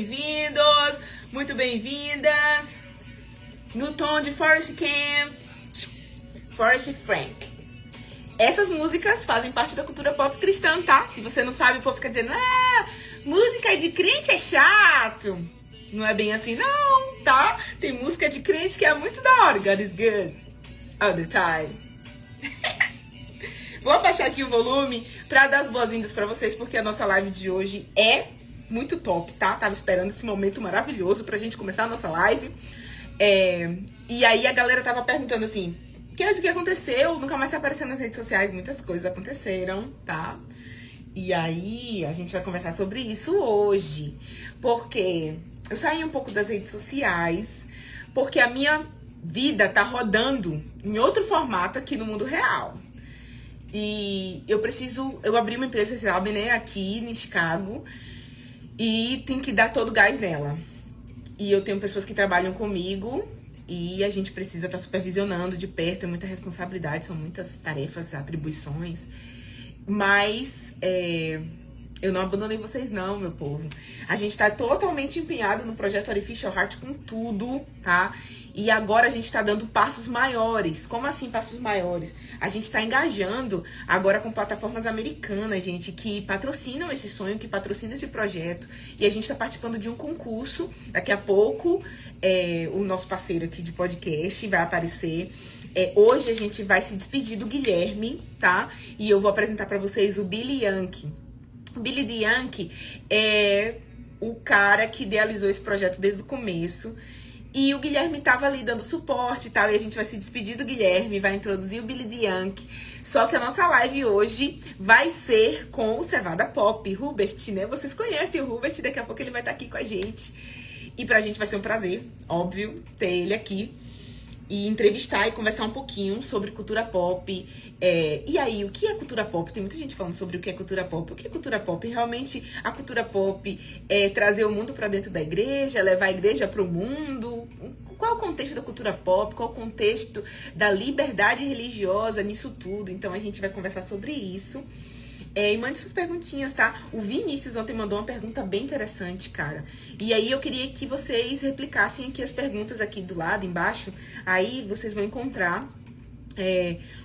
bem-vindos, muito bem-vindas. No tom de Forrest Camp, Forrest Frank. Essas músicas fazem parte da cultura pop cristã, tá? Se você não sabe, o povo fica dizendo, música de crente é chato. Não é bem assim, não, tá? Tem música de crente que é muito da hora. God is good all the time. Vou abaixar aqui o volume pra dar as boas-vindas pra vocês, porque a nossa live de hoje é muito top, tá? Tava esperando esse momento maravilhoso pra gente começar a nossa live. E aí a galera tava perguntando assim, o que aconteceu? Nunca mais se apareceu nas redes sociais, muitas coisas aconteceram, tá? E aí a gente vai conversar sobre isso hoje, porque eu saí um pouco das redes sociais, porque a minha vida tá rodando em outro formato aqui no mundo real. E eu abri uma empresa, vocês sabem, né, aqui em Chicago, e tem que dar todo o gás nela. E eu tenho pessoas que trabalham comigo e a gente precisa estar supervisionando de perto, é muita responsabilidade, são muitas tarefas, atribuições. Mas eu não abandonei vocês não, meu povo. A gente tá totalmente empenhado no projeto Artificial Heart com tudo, tá? E agora a gente tá dando passos maiores. Como assim passos maiores? A gente tá engajando agora com plataformas americanas, gente, que patrocinam esse sonho, que patrocinam esse projeto. E a gente tá participando de um concurso. Daqui a pouco, o nosso parceiro aqui de podcast vai aparecer. Hoje a gente vai se despedir do Guilherme, tá? E eu vou apresentar pra vocês o Billy Yankee. O Billy Yankee é o cara que idealizou esse projeto desde o começo. E o Guilherme tava ali dando suporte e tal, e a gente vai se despedir do Guilherme, vai introduzir o Billy Yankee. Só que a nossa live hoje vai ser com o Cevada Pop, Hubert, né? Vocês conhecem o Hubert, daqui a pouco ele vai estar aqui com a gente. E pra gente vai ser um prazer, óbvio, ter ele aqui. E entrevistar e conversar um pouquinho sobre cultura pop. E aí, o que é cultura pop? Tem muita gente falando sobre o que é cultura pop. O que é cultura pop? Realmente, a cultura pop é trazer o mundo pra dentro da igreja, levar a igreja pro mundo. Qual é o contexto da cultura pop? Qual é o contexto da liberdade religiosa nisso tudo? Então, a gente vai conversar sobre isso. E mande suas perguntinhas, tá? O Vinícius ontem mandou uma pergunta bem interessante, cara. E aí eu queria que vocês replicassem aqui as perguntas aqui do lado, embaixo. Aí vocês vão encontrar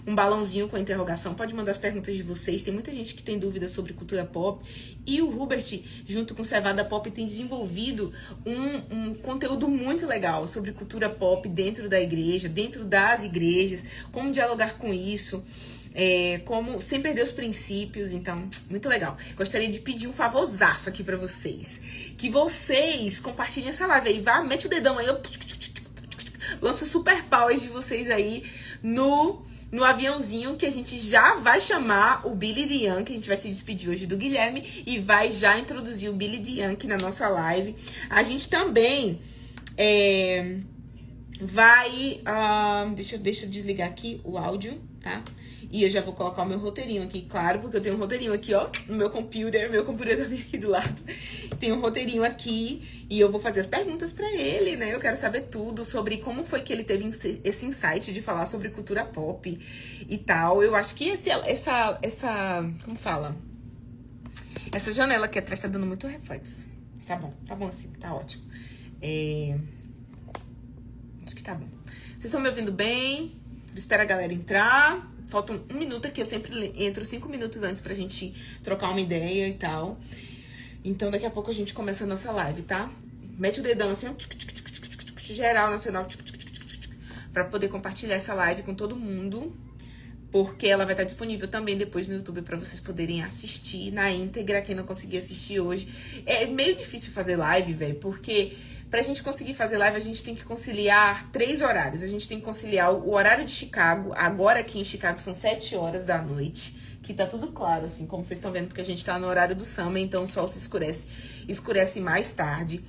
um balãozinho com a interrogação. Pode mandar as perguntas de vocês. Tem muita gente que tem dúvidas sobre cultura pop. E o Hubert, junto com o Cevada Pop, tem desenvolvido um conteúdo muito legal sobre cultura pop dentro da igreja, dentro das igrejas. Como dialogar com isso. Como sem perder os princípios, então, muito legal. Gostaria de pedir um favorzaço aqui pra vocês, que vocês compartilhem essa live aí, mete o dedão aí, lança o super power de vocês aí no aviãozinho, que a gente já vai chamar o Billy Yankee. A gente vai se despedir hoje do Guilherme e vai já introduzir o Billy Yankee na nossa live. A gente também vai... deixa eu desligar aqui o áudio, tá? E eu já vou colocar o meu roteirinho aqui, claro, porque eu tenho um roteirinho aqui, ó, no meu computer também aqui do lado. Tem um roteirinho aqui e eu vou fazer as perguntas pra ele, né? Eu quero saber tudo sobre como foi que ele teve esse insight de falar sobre cultura pop e tal. Eu acho que como fala? Essa janela aqui atrás tá dando muito reflexo. Tá bom assim, tá ótimo. Acho que tá bom. Vocês estão me ouvindo bem? Espero a galera entrar. Falta um minuto aqui, eu sempre entro 5 minutos antes pra gente trocar uma ideia e tal. Então, daqui a pouco a gente começa a nossa live, tá? Mete o dedão assim, ó, geral, nacional, pra poder compartilhar essa live com todo mundo. Porque ela vai estar disponível também depois no YouTube pra vocês poderem assistir na íntegra, quem não conseguir assistir hoje. É meio difícil fazer live, velho, porque... Pra gente conseguir fazer live, a gente tem que conciliar 3 horários. A gente tem que conciliar o horário de Chicago. Agora aqui em Chicago são 7 horas da noite. Que tá tudo claro, assim, como vocês estão vendo, porque a gente tá no horário do summer, então o sol se escurece mais tarde.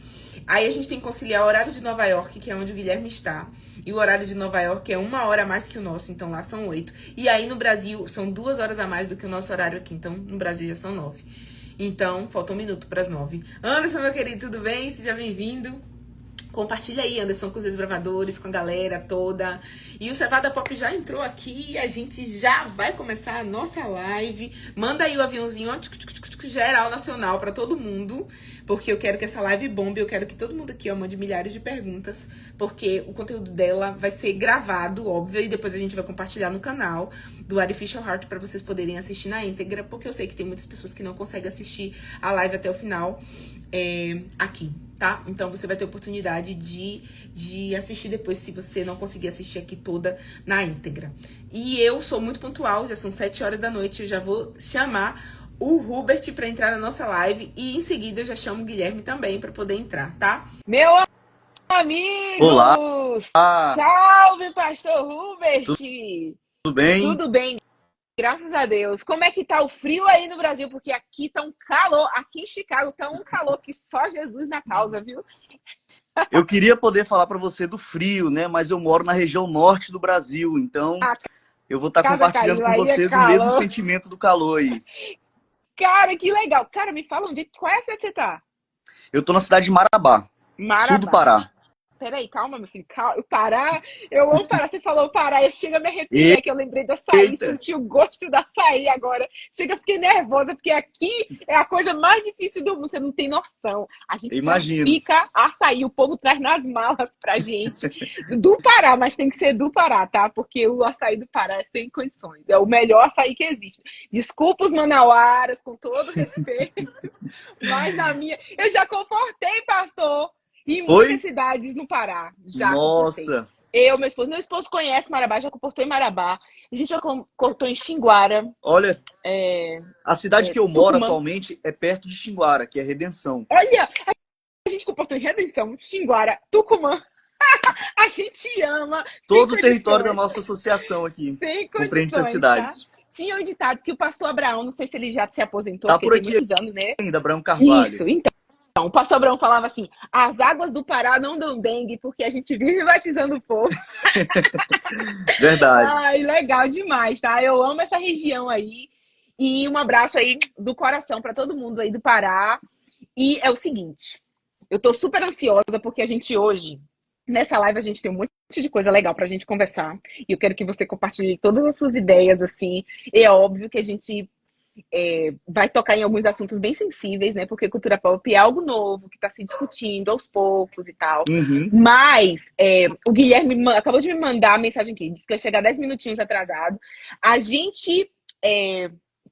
Aí a gente tem que conciliar o horário de Nova York, que é onde o Guilherme está. E o horário de Nova York é 1 hora a mais que o nosso, então lá são 8. E aí no Brasil são 2 horas a mais do que o nosso horário aqui, então no Brasil já são 9. Então, falta 1 minuto para as 9. Anderson, meu querido, tudo bem? Seja bem-vindo. Compartilha aí, Anderson, com os desbravadores, com a galera toda. E o Cevada Pop já entrou aqui e a gente já vai começar a nossa live. Manda aí o aviãozinho, ó, geral nacional para todo mundo, porque eu quero que essa live bombe, eu quero que todo mundo aqui, ó, mande milhares de perguntas, porque o conteúdo dela vai ser gravado, óbvio, e depois a gente vai compartilhar no canal do Artificial Heart para vocês poderem assistir na íntegra, porque eu sei que tem muitas pessoas que não conseguem assistir a live até o final aqui, tá? Então você vai ter oportunidade de assistir depois, se você não conseguir assistir aqui toda na íntegra. E eu sou muito pontual, já são 7 horas da noite, eu já vou chamar o Hubert para entrar na nossa live e em seguida eu já chamo o Guilherme também para poder entrar, tá? Meu amigo! Olá! Salve, pastor Hubert! Tudo bem? Tudo bem, graças a Deus. Como é que tá o frio aí no Brasil? Porque aqui tá um calor, aqui em Chicago tá um calor que só Jesus na causa, viu? Eu queria poder falar para você do frio, né? Mas eu moro na região norte do Brasil, então eu vou estar compartilhando com você do mesmo sentimento do calor aí. Cara, que legal. Cara, me fala qual é a cidade que você tá? Eu tô na cidade de Marabá, sul do Pará. Peraí, calma, meu filho. Calma. O Pará, eu amo Pará. Você falou Pará, eu chego a me arrepiar, que eu lembrei do açaí, senti o gosto do açaí agora. Chega, eu fiquei nervosa, porque aqui é a coisa mais difícil do mundo, você não tem noção. A gente fica açaí, o povo traz nas malas pra gente. Do Pará, mas tem que ser do Pará, tá? Porque o açaí do Pará é sem condições. É o melhor açaí que existe. Desculpa os manauaras, com todo respeito, mas na minha... Eu já comportei, pastor, em muitas cidades no Pará. Já Nossa! Meu esposo conhece Marabá, já comportou em Marabá. A gente já comportou em Xinguara. Olha, a cidade que eu moro Tucumã. atualmente é perto de Xinguara, que é Redenção. Olha, a gente comportou em Redenção, Xinguara, Tucumã. A gente ama. Todo o território da nossa associação aqui compreende essas cidades. Tá? Tinha um ditado que o pastor Abraão, não sei se ele já se aposentou, tá por aqui tem muitos anos, né? ainda, Abraão Carvalho. Isso, então. O pastor Abraão falava assim, as águas do Pará não dão dengue, porque a gente vive batizando o povo. Verdade. Ai, legal demais, tá? Eu amo essa região aí. E um abraço aí do coração para todo mundo aí do Pará. E é o seguinte, eu tô super ansiosa porque a gente hoje, nessa live, a gente tem um monte de coisa legal pra gente conversar. E eu quero que você compartilhe todas as suas ideias, assim. E é óbvio que a gente... vai tocar em alguns assuntos bem sensíveis, né? Porque cultura pop é algo novo, que está se discutindo aos poucos e tal. Mas o Guilherme acabou de me mandar a mensagem aqui, disse que vai chegar 10 minutinhos atrasado. A gente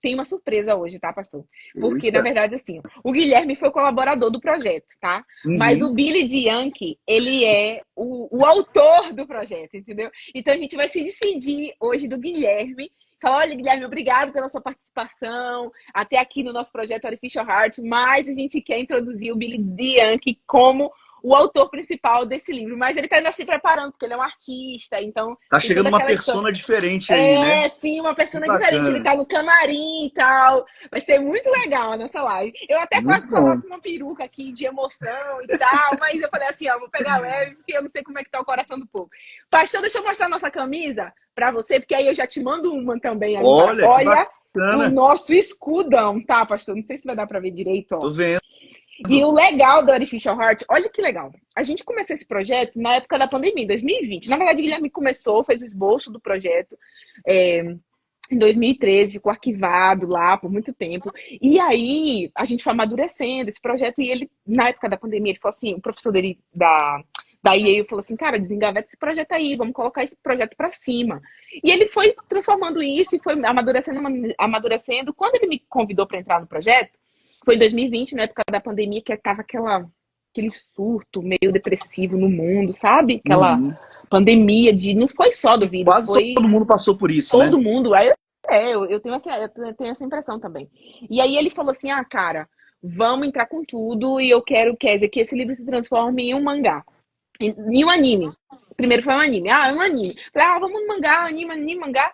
tem uma surpresa hoje, tá, pastor? Porque, na verdade, assim, o Guilherme foi o colaborador do projeto, tá? Mas o Billy Dianchi, ele é o autor do projeto, entendeu? Então a gente vai se despedir hoje do Guilherme. Fala, olha, Guilherme, obrigado pela sua participação até aqui no nosso projeto Artificial Heart, mas a gente quer introduzir o Billy Dianchi como o autor principal desse livro, mas ele tá ainda se preparando, porque ele é um artista, então... Tá chegando uma persona diferente aí, né? Sim, uma persona diferente, ele tá no camarim e tal, vai ser muito legal a nossa live. Eu até quase coloco uma peruca aqui de emoção e tal, mas eu falei assim, ó, vou pegar leve, porque eu não sei como é que tá o coração do povo. Pastor, deixa eu mostrar a nossa camisa pra você, porque aí eu já te mando uma também. Ali, olha o nosso escudão, tá, pastor? Não sei se vai dar pra ver direito, ó. Tô vendo. E o legal do Artificial Heart, olha que legal. A gente começou esse projeto na época da pandemia, 2020. Na verdade, o Guilherme começou, fez o esboço do projeto em 2013, ficou arquivado lá por muito tempo. E aí, a gente foi amadurecendo esse projeto. E ele, na época da pandemia, ele falou assim, o professor dele da Yale falou assim, cara, desengaveta esse projeto aí, vamos colocar esse projeto pra cima. E ele foi transformando isso e foi amadurecendo. Quando ele me convidou para entrar no projeto, foi em 2020, na época da pandemia, que tava aquele surto meio depressivo no mundo, sabe? Aquela pandemia não foi só do vírus. Quase todo mundo passou por isso, todo mundo. Aí, eu tenho essa impressão também. E aí ele falou assim, cara, vamos entrar com tudo e eu quero que esse livro se transforme em um mangá. Em um anime. Primeiro foi um anime. Um anime. Falei, vamos no mangá, anime, mangá.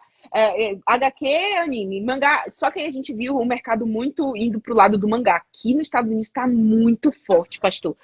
HQ, anime, mangá. Só que aí a gente viu o mercado muito indo pro lado do mangá. Aqui nos Estados Unidos tá muito forte, pastor.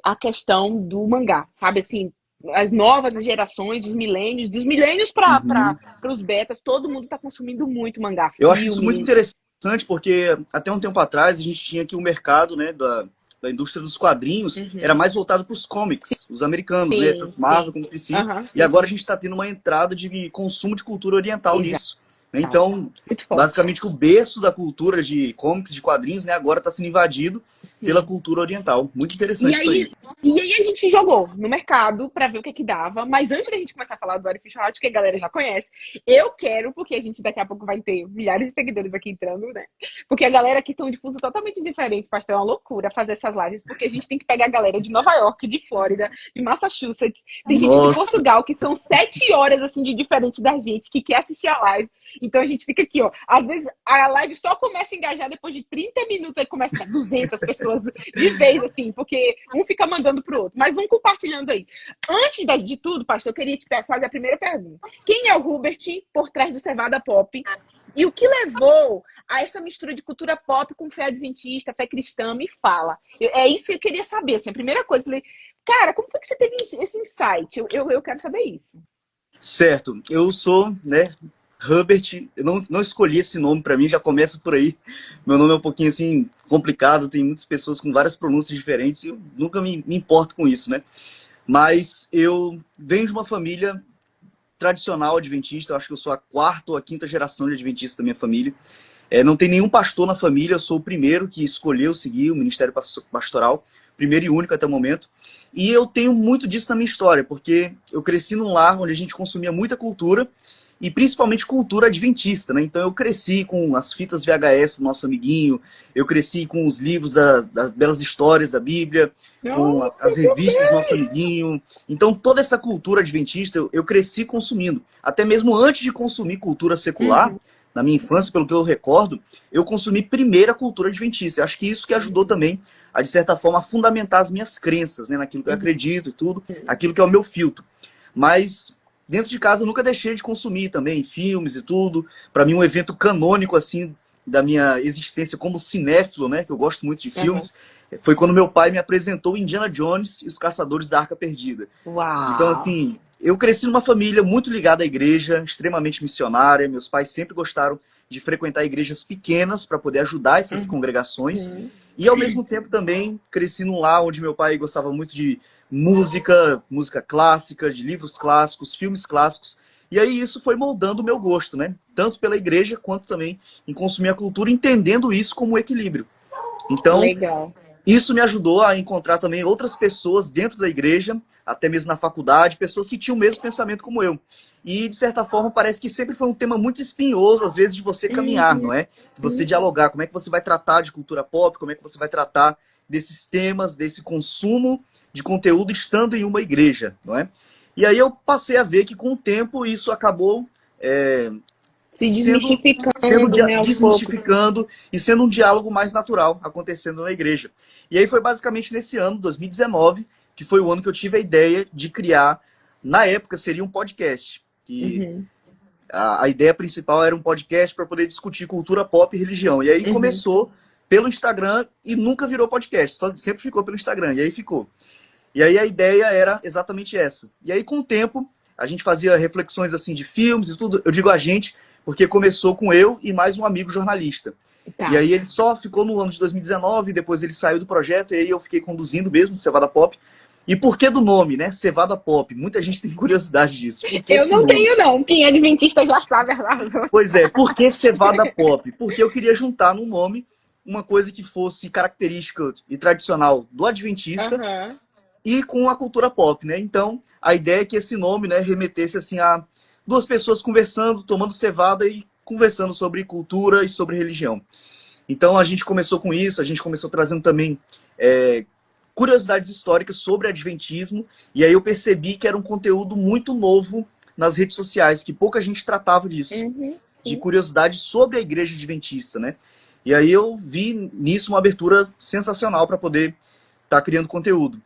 A questão do mangá, sabe assim, as novas gerações, dos milênios para os betas, todo mundo tá consumindo muito mangá. Eu acho isso muito interessante, porque até um tempo atrás a gente tinha aqui o mercado, né, da indústria dos quadrinhos, era mais voltado para os comics, os americanos, né? Marvel, como DC. E agora a gente está tendo uma entrada de consumo de cultura oriental nisso. Então, basicamente, o berço da cultura de comics, de quadrinhos, né, agora está sendo invadido pela cultura oriental. Muito interessante isso aí. E aí a gente jogou no mercado para ver o que dava. Mas antes da gente começar a falar do Artificial Heart, que a galera já conhece, eu quero, porque a gente daqui a pouco vai ter milhares de seguidores aqui entrando, né? Porque a galera aqui tem um difuso totalmente diferente, pastor, é uma loucura fazer essas lives, porque a gente tem que pegar a galera de Nova York, de Flórida, de Massachusetts, tem gente de Portugal, que são 7 horas assim de diferente da gente, que quer assistir a live. Então a gente fica aqui, ó. Às vezes a live só começa a engajar depois de 30 minutos, aí começa 200 pessoas de vez, assim, porque um fica mandando pro outro, mas vamos compartilhando aí. Antes de tudo, pastor, eu queria te fazer a primeira pergunta. Quem é o Hubert por trás do Cevada Pop? E o que levou a essa mistura de cultura pop com fé adventista, fé cristã? Me fala. É isso que eu queria saber, assim, a primeira coisa. Eu falei, cara, como foi que você teve esse insight? Eu quero saber isso. Certo. Eu sou, né, Hubert, eu não escolhi esse nome para mim, já começa por aí. Meu nome é um pouquinho assim complicado, tem muitas pessoas com várias pronúncias diferentes e eu nunca me importo com isso, né? Mas eu venho de uma família tradicional adventista, eu acho que eu sou a 4ª ou a 5ª geração de adventista da minha família. Não tem nenhum pastor na família, eu sou o primeiro que escolheu seguir o ministério pastoral, primeiro e único até o momento. E eu tenho muito disso na minha história, porque eu cresci num lar onde a gente consumia muita cultura, e principalmente cultura adventista, né? Então eu cresci com as fitas VHS do nosso amiguinho, eu cresci com os livros das belas histórias da Bíblia, com as revistas do nosso amiguinho. Então toda essa cultura adventista eu cresci consumindo. Até mesmo antes de consumir cultura secular, na minha infância, pelo que eu recordo, eu consumi primeiro a cultura adventista. Eu acho que isso que ajudou também a, de certa forma, fundamentar as minhas crenças, né? Naquilo que eu acredito e tudo, aquilo que é o meu filtro. Mas dentro de casa eu nunca deixei de consumir também filmes e tudo. Para mim um evento canônico assim da minha existência como cinéfilo, né, que eu gosto muito de filmes, foi quando meu pai me apresentou Indiana Jones e os Caçadores da Arca Perdida. Uau. Então assim, eu cresci numa família muito ligada à igreja, extremamente missionária. Meus pais sempre gostaram de frequentar igrejas pequenas para poder ajudar essas congregações. E ao mesmo tempo também cresci num lar onde meu pai gostava muito de música clássica, de livros clássicos, filmes clássicos. E aí isso foi moldando o meu gosto, né? Tanto pela igreja, quanto também em consumir a cultura, entendendo isso como um equilíbrio. Então, legal. Isso me ajudou a encontrar também outras pessoas dentro da igreja, até mesmo na faculdade, pessoas que tinham o mesmo pensamento como eu. E, de certa forma, parece que sempre foi um tema muito espinhoso, às vezes, de você caminhar, não é? De você dialogar. Como é que você vai tratar de cultura pop? Como é que você vai tratar desses temas, desse consumo de conteúdo estando em uma igreja, não é? E aí eu passei a ver que, com o tempo, isso acabou se desmistificando, desmistificando e sendo um diálogo mais natural acontecendo na igreja. E aí foi basicamente nesse ano, 2019, que foi o ano que eu tive a ideia de criar, na época seria um podcast. Que a ideia principal era um podcast para poder discutir cultura pop e religião. E aí começou pelo Instagram e nunca virou podcast, só sempre ficou pelo Instagram. E aí ficou. E aí a ideia era exatamente essa. E aí com o tempo a gente fazia reflexões assim de filmes e tudo. Eu digo a gente porque começou com eu e mais um amigo jornalista. E aí ele só ficou no ano de 2019, depois ele saiu do projeto, e aí eu fiquei conduzindo mesmo, Cevada Pop. E por que do nome, né? Cevada Pop. Muita gente tem curiosidade disso. Eu não tenho, não. Quem é adventista já sabe a razão. Pois é, por que Cevada Pop? Porque eu queria juntar num nome uma coisa que fosse característica e tradicional do adventista e com a cultura pop, né? Então, a ideia é que esse nome, né, remetesse assim a duas pessoas conversando, tomando cevada e conversando sobre cultura e sobre religião. Então a gente começou com isso, a gente começou trazendo também curiosidades históricas sobre adventismo, e aí eu percebi que era um conteúdo muito novo nas redes sociais, que pouca gente tratava disso, de curiosidade sobre a igreja adventista, né? E aí eu vi nisso uma abertura sensacional para poder estar criando conteúdo.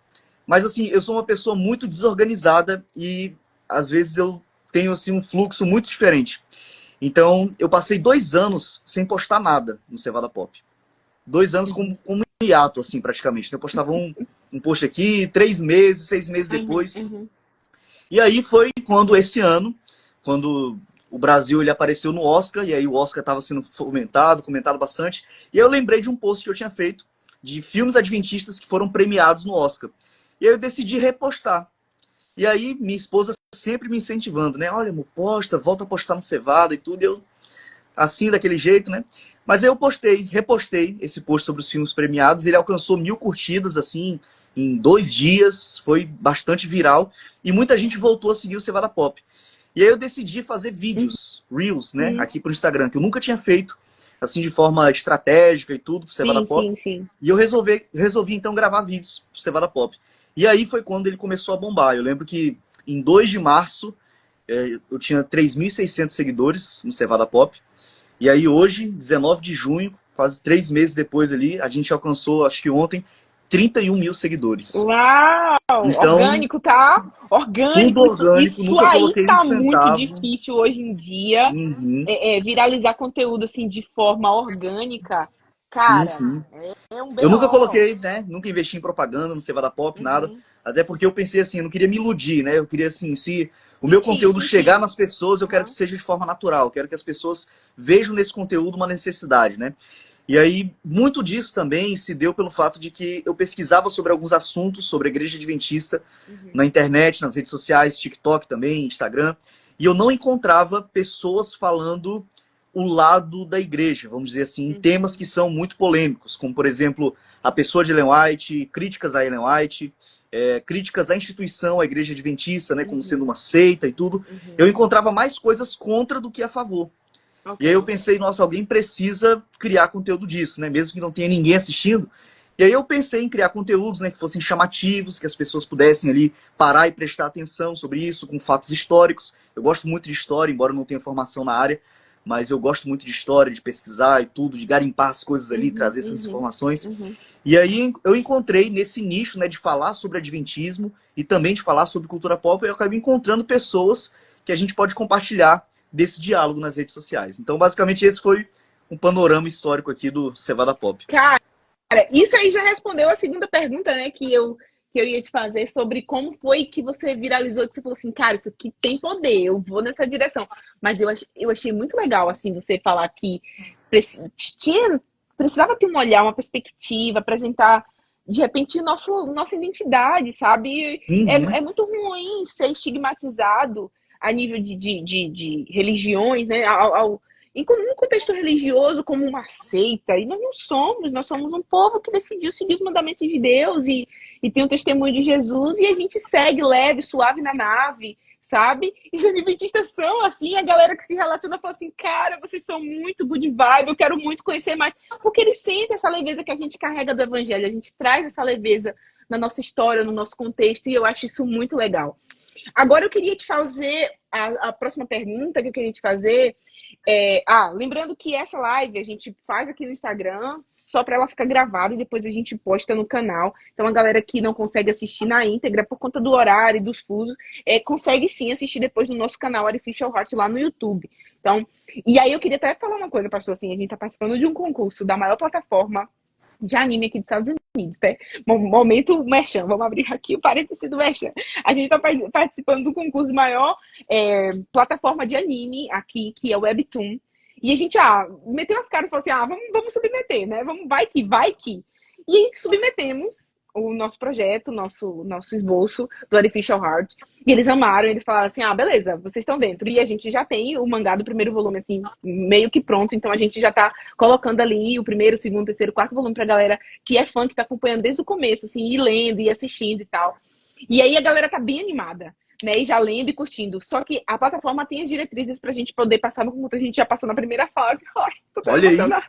Mas assim, eu sou uma pessoa muito desorganizada e às vezes eu tenho assim um fluxo muito diferente. Então, eu passei 2 anos sem postar nada no Cevada Pop. 2 anos como um hiato, assim, praticamente. Eu postava um post aqui, 3 meses, 6 meses depois. E aí foi quando esse ano, quando o Brasil ele apareceu no Oscar, e aí o Oscar estava sendo comentado bastante, e aí eu lembrei de um post que eu tinha feito de filmes adventistas que foram premiados no Oscar. E aí eu decidi repostar. E aí minha esposa sempre me incentivando, né? Olha, amor, posta, volta a postar no Cevada e tudo. E eu assim, daquele jeito, né? Mas aí eu repostei esse post sobre os filmes premiados, ele alcançou 1000 curtidas, assim, em 2 dias, foi bastante viral, e muita gente voltou a seguir o Cevada Pop. E aí eu decidi fazer vídeos, Reels, né, aqui pro Instagram, que eu nunca tinha feito, assim, de forma estratégica e tudo, pro Cevada Sim, Pop. sim, sim. E eu resolvi então gravar vídeos pro Cevada Pop. E aí foi quando ele começou a bombar. Eu lembro que em 2 de março eu tinha 3.600 seguidores no Cevada Pop. E aí hoje, 19 de junho, quase 3 meses depois ali, a gente alcançou, acho que ontem, 31 mil seguidores. Uau! Então, Orgânico, tá? tudo Orgânico, orgânico, isso nunca aí coloquei um tá muito centavo. difícil hoje em dia. Uhum. Viralizar conteúdo assim de forma orgânica, Sim, cara, sim. é um Eu nunca BO. coloquei, né? Nunca investi em propaganda no Cevada Pop, nada. Uhum. Até porque eu pensei assim, eu não queria me iludir, né? Eu queria assim, se o meu Sentir, conteúdo chegar sentir. nas pessoas, eu quero que Uhum. seja de forma natural. Eu quero que as pessoas vejam nesse conteúdo uma necessidade, né? E aí, muito disso também se deu pelo fato de que eu pesquisava sobre alguns assuntos sobre a Igreja Adventista Uhum. na internet, nas redes sociais, TikTok também, Instagram, e eu não encontrava pessoas falando o lado da igreja, vamos dizer assim, em temas Uhum. que são muito polêmicos, como, por exemplo, a pessoa de Ellen White, críticas a Ellen White, críticas à instituição, à Igreja Adventista, né, como sendo Uhum. uma seita e tudo. Eu Uhum. encontrava mais coisas contra do que a favor. E aí eu Ok. pensei, nossa, alguém precisa criar conteúdo disso, né? Mesmo que não tenha ninguém assistindo. E aí eu pensei em criar conteúdos, né, que fossem chamativos, que as pessoas pudessem ali parar e prestar atenção sobre isso, com fatos históricos. Eu gosto muito de história, embora eu não tenha formação na área, mas eu gosto muito de história, de pesquisar e tudo, de garimpar as coisas ali, Uhum. trazer essas Uhum. informações. Uhum. E aí eu encontrei nesse nicho, né, de falar sobre adventismo e também de falar sobre cultura pop, eu acabei encontrando pessoas que a gente pode compartilhar desse diálogo nas redes sociais. Então, basicamente, esse foi um panorama histórico aqui do Cevada Pop. Cara, isso aí já respondeu a segunda pergunta, né, que eu ia te fazer sobre como foi que você viralizou, que você falou assim, cara, isso aqui tem poder, eu vou nessa direção. Mas eu achei muito legal, assim, você falar que tinha, precisava ter um olhar, uma perspectiva, apresentar, de repente, nossa identidade, sabe? Uhum. É muito ruim ser estigmatizado a nível de religiões, né? No contexto religioso, como uma seita, e nós somos um povo que decidiu seguir os mandamentos de Deus e tem um testemunho de Jesus, e a gente segue leve, suave na nave, sabe? E os adventistas são assim, a galera que se relaciona fala assim, cara, vocês são muito good vibe, eu quero muito conhecer mais, porque eles sentem essa leveza que a gente carrega do evangelho, a gente traz essa leveza na nossa história, no nosso contexto, e eu acho isso muito legal. Agora eu queria te fazer a próxima pergunta que eu queria te fazer. Lembrando que essa live a gente faz aqui no Instagram só para ela ficar gravada e depois a gente posta no canal. Então a galera que não consegue assistir na íntegra por conta do horário e dos fusos, consegue sim assistir depois no nosso canal Artificial Heart lá no YouTube. Então, e aí eu queria até falar uma coisa, pastor, assim, a gente está participando de um concurso da maior plataforma de anime aqui dos Estados Unidos, né? Momento merchan, vamos abrir aqui o parênteses do merchan. A gente está participando do concurso maior plataforma de anime aqui, que é o Webtoon. E a gente, meteu as caras e falou assim, vamos submeter, né? Vai que. E aí submetemos o nosso projeto, nosso esboço do Artificial Heart. E eles amaram, eles falaram assim, beleza, vocês estão dentro. E a gente já tem o mangá do primeiro volume, assim, meio que pronto. Então a gente já tá colocando ali o primeiro, segundo, terceiro, quarto volume pra galera que é fã, que tá acompanhando desde o começo, assim, ir lendo e assistindo e tal. E aí a galera tá bem animada, né? E já lendo e curtindo. Só que a plataforma tem as diretrizes pra gente poder passar no concurso. A gente já passou na primeira fase. Ai, tô tão Olha aí. emocionada.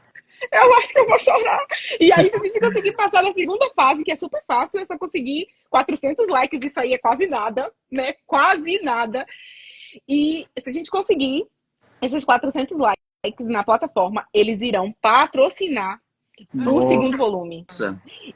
Eu acho que eu vou chorar. E aí, se a gente conseguir passar na segunda fase, que é super fácil, é só conseguir 400 likes, isso aí é quase nada, né? Quase nada. E se a gente conseguir esses 400 likes na plataforma, eles irão patrocinar o segundo Nossa. volume.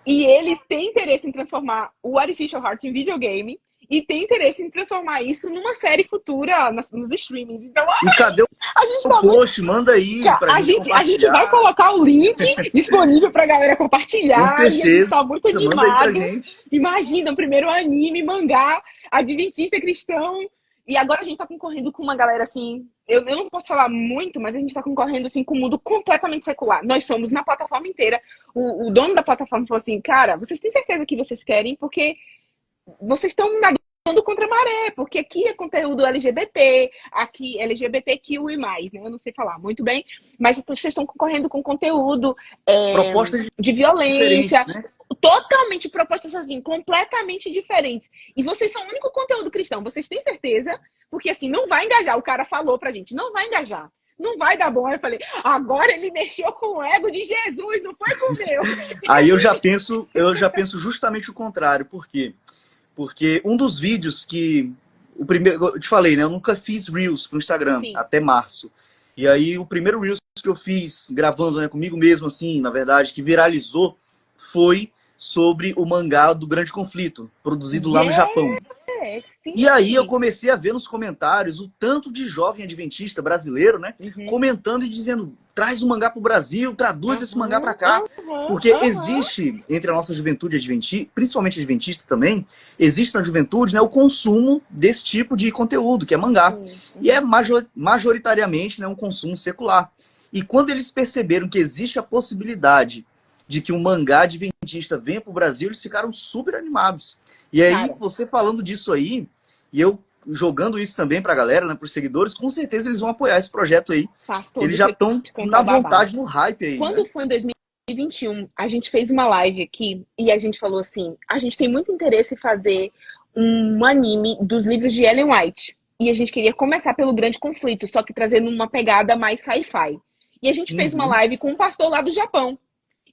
E eles têm interesse em transformar o Artificial Heart em videogame e têm interesse em transformar isso numa série futura nos streamings. Então, E cadê a gente o tá muito... post? Manda aí pra gente A gente vai compartilhar. colocar o link disponível pra galera Com compartilhar e a gente certeza. tá muito Manda aí pra animado. gente. Imagina, o primeiro anime, mangá, adventista, cristão. E agora a gente tá concorrendo com uma galera assim. Eu não posso falar muito, mas a gente tá concorrendo assim com o mundo completamente secular. Nós somos na plataforma inteira. O dono da plataforma falou assim: cara, vocês têm certeza que vocês querem? Porque vocês estão nadando remando contra a maré, porque aqui é conteúdo LGBT, aqui LGBTQI+, né? Eu não sei falar muito bem, mas vocês estão concorrendo com conteúdo Propostas de violência, diferentes, né? totalmente propostas assim, completamente diferentes. E vocês são o único conteúdo cristão, vocês têm certeza? Porque assim, não vai engajar. O cara falou pra gente, não vai engajar. Não vai dar bom. Aí eu falei, agora ele mexeu com o ego de Jesus, não foi com o meu. Aí eu já penso justamente o contrário. Por quê? Porque um dos vídeos que... O primeiro, eu te falei, né? Eu nunca fiz Reels pro Instagram, Sim. até março. E aí o primeiro Reels que eu fiz, gravando, né, comigo mesmo, assim, na verdade, que viralizou, foi sobre o mangá do Grande Conflito, produzido lá no Japão. Sim. E aí eu comecei a ver nos comentários o tanto de jovem adventista brasileiro, né, comentando e dizendo, traz o mangá pro Brasil, traduz esse mangá pra cá. Porque existe, entre a nossa juventude adventista, principalmente adventista também, existe na juventude, né, o consumo desse tipo de conteúdo, que é mangá. E é majoritariamente, né, um consumo secular. E quando eles perceberam que existe a possibilidade de que um mangá adventista venha pro Brasil, eles ficaram super animados. E aí, Cara, você falando disso aí, e eu jogando isso também pra galera, né, pros seguidores, com certeza eles vão apoiar esse projeto aí. pastor, Eles já deixa eu estão te contar na um babado. vontade, no hype aí, Quando né? foi em 2021, a gente fez uma live aqui e a gente falou assim, a gente tem muito interesse em fazer um anime dos livros de Ellen White. E a gente queria começar pelo Grande Conflito, só que trazendo uma pegada mais sci-fi. E a gente fez uma live com um pastor lá do Japão.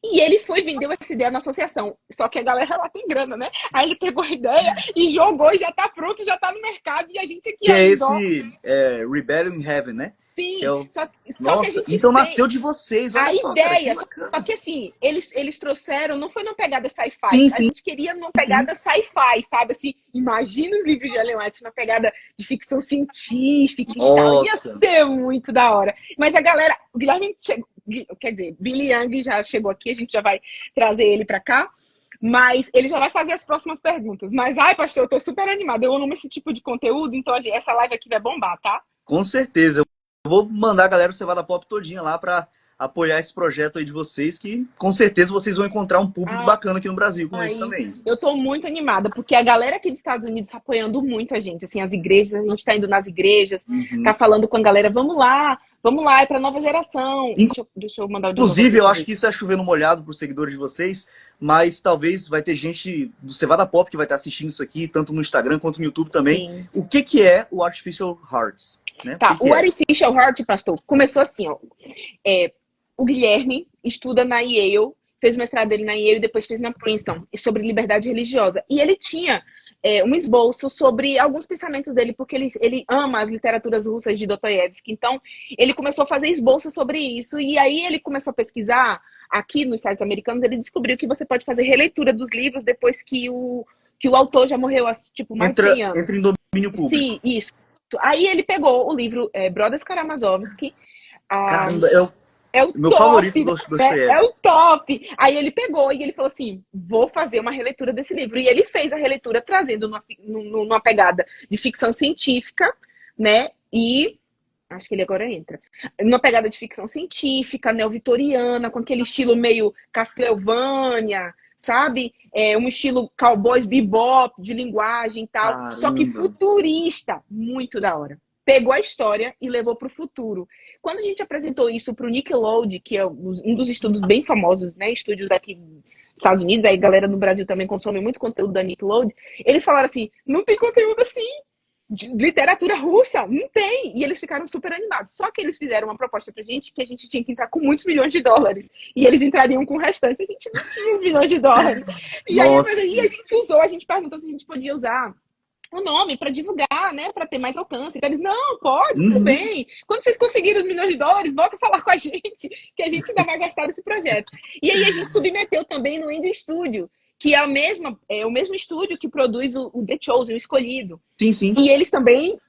E ele foi vendeu essa ideia na associação. Só que a galera lá tem grana, né? Aí ele pegou a ideia e jogou, já tá pronto, já tá no mercado. E a gente aqui Que é ainda, ó. esse Rebellion in Heaven, né? Sim, Que é o... só que a Nossa, gente então fez nasceu de vocês, olha a só, cara, que ideia. bacana. Só que assim, eles trouxeram, não foi numa pegada sci-fi. Sim, A sim, gente queria numa pegada sci-fi, sabe? Assim, imagina os livros de Ellen White na pegada de ficção científica e tal. Ia nossa. ser muito da hora. Mas a galera, o Guilherme chegou, quer dizer, Billy Young já chegou aqui, a gente já vai trazer ele pra cá. Mas ele já vai fazer as próximas perguntas. Mas, ai, pastor, eu tô super animada. Eu amo esse tipo de conteúdo, então essa live aqui vai bombar, tá? Com certeza. Eu vou mandar a galera do Cevada Pop todinha lá pra apoiar esse projeto aí de vocês, que com certeza vocês vão encontrar um público bacana aqui no Brasil com esse também. Eu tô muito animada, porque a galera aqui dos Estados Unidos tá apoiando muito a gente, assim, as igrejas, a gente tá indo nas igrejas, tá falando com a galera, vamos lá, é pra nova geração. Deixa eu mandar o de novo Inclusive, aqui, eu acho que isso é chover no molhado pros seguidores de vocês, mas talvez vai ter gente do Cevada Pop que vai estar assistindo isso aqui, tanto no Instagram quanto no YouTube também. Sim. O que é o Artificial Hearts? Né? Tá, o Artificial Heart, pastor, começou assim, ó. O Guilherme estuda na Yale, fez o mestrado dele na Yale e depois fez na Princeton, sobre liberdade religiosa. E ele tinha um esboço sobre alguns pensamentos dele, porque ele ama as literaturas russas de Dostoiévski. Então, ele começou a fazer esboço sobre isso. E aí ele começou a pesquisar aqui nos sites americanos, ele descobriu que você pode fazer releitura dos livros depois que o autor já morreu há, tipo, mais de 100 anos. Entra em domínio público. Sim, isso. Aí ele pegou o livro Brothers Karamazov. Caramba, é o meu top, favorito do Dostoiévski. É o top. Aí ele pegou e ele falou assim, vou fazer uma releitura desse livro. E ele fez a releitura trazendo numa pegada de ficção científica, né? E acho que ele agora entra. Numa pegada de ficção científica, neo-vitoriana, com aquele estilo meio Castlevania, sabe? Um estilo cowboys bebop, de linguagem e tal. Caramba. Só que futurista. Muito da hora. Pegou a história e levou para o futuro. Quando a gente apresentou isso para o Nickelodeon, que é um dos estudos bem famosos, né? Estúdios daqui dos Estados Unidos, aí a galera no Brasil também consome muito conteúdo da Nickelodeon. Eles falaram assim, não tem conteúdo assim. De literatura russa, não tem. E eles ficaram super animados. Só que eles fizeram uma proposta pra gente que a gente tinha que entrar com muitos milhões de dólares. E eles entrariam com o restante. A gente não tinha milhões de dólares. E aí a gente usou, a gente perguntou se a gente podia usar o nome para divulgar, né? Para ter mais alcance. Então eles, não, pode, tudo bem. Quando vocês conseguirem os milhões de dólares, volta a falar com a gente, que a gente ainda vai gostar desse projeto. E aí a gente submeteu também no Indie Studio, que é o mesmo estúdio que produz o The Chosen, o Escolhido. Sim, sim. E eles também,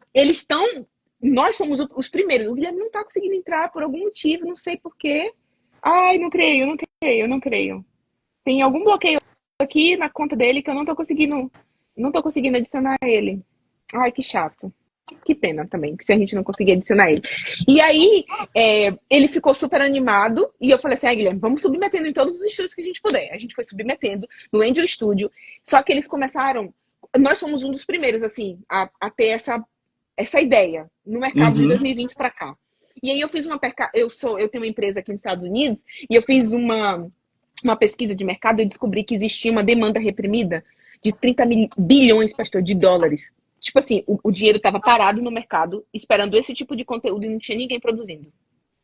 nós fomos os primeiros. O Guilherme não tá conseguindo entrar por algum motivo, não sei porquê. Ai, não creio. Tem algum bloqueio aqui na conta dele que eu não tô conseguindo adicionar ele. Ai, que chato. Que pena também, que se a gente não conseguir adicionar ele. E aí, ele ficou super animado, e eu falei assim, Guilherme, vamos submetendo em todos os estúdios que a gente puder. A gente foi submetendo no Angel Studio, só que eles começaram nós somos um dos primeiros, assim, a ter essa ideia no mercado de 2020 para cá. E aí eu fiz eu tenho uma empresa aqui nos Estados Unidos e eu fiz uma pesquisa de mercado e descobri que existia uma demanda reprimida de 30 bilhões, pastor, de dólares. Tipo assim, o dinheiro estava parado no mercado esperando esse tipo de conteúdo e não tinha ninguém produzindo.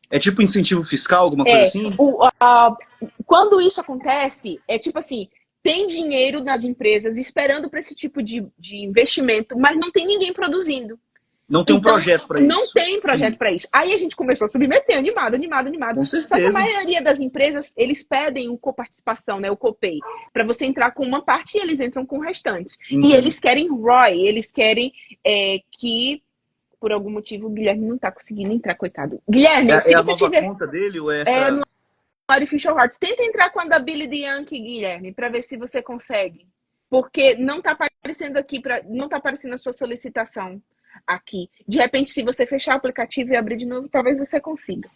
É tipo incentivo fiscal, alguma coisa assim? Quando isso acontece, é tipo assim, tem dinheiro nas empresas esperando para esse tipo de investimento, mas não tem ninguém produzindo. Não tem um projeto para isso. Não tem projeto para isso. Aí a gente começou a submeter, animado. Com certeza. Só que a maioria das empresas, eles pedem uma coparticipação, né, o copay, para você entrar com uma parte e eles entram com o restante. E eles querem ROI, eles querem que, por algum motivo, o Guilherme não tá conseguindo entrar, coitado. Guilherme, se a você nova tiver... conta dele ou essa... no Artificial Hearts. Tenta entrar com a da Billy Bianchi, Guilherme, para ver se você consegue. Porque não tá aparecendo aqui, não tá aparecendo a sua solicitação aqui. De repente, se você fechar o aplicativo e abrir de novo, talvez você consiga.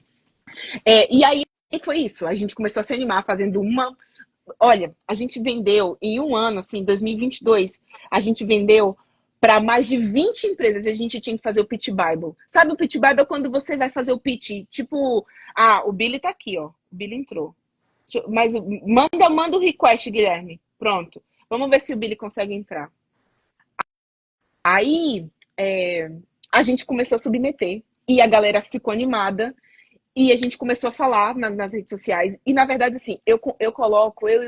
E aí foi isso. A gente começou a se animar fazendo uma... Olha, a gente vendeu em um ano, assim, 2022, a gente vendeu para mais de 20 empresas e a gente tinha que fazer o Pitch Bible. Sabe o Pitch Bible é quando você vai fazer o pitch, tipo, o Billy tá aqui, ó. O Billy entrou. Mas manda o request, Guilherme. Pronto. Vamos ver se o Billy consegue entrar. Aí a gente começou a submeter e a galera ficou animada e a gente começou a falar nas redes sociais. E, na verdade, assim, eu e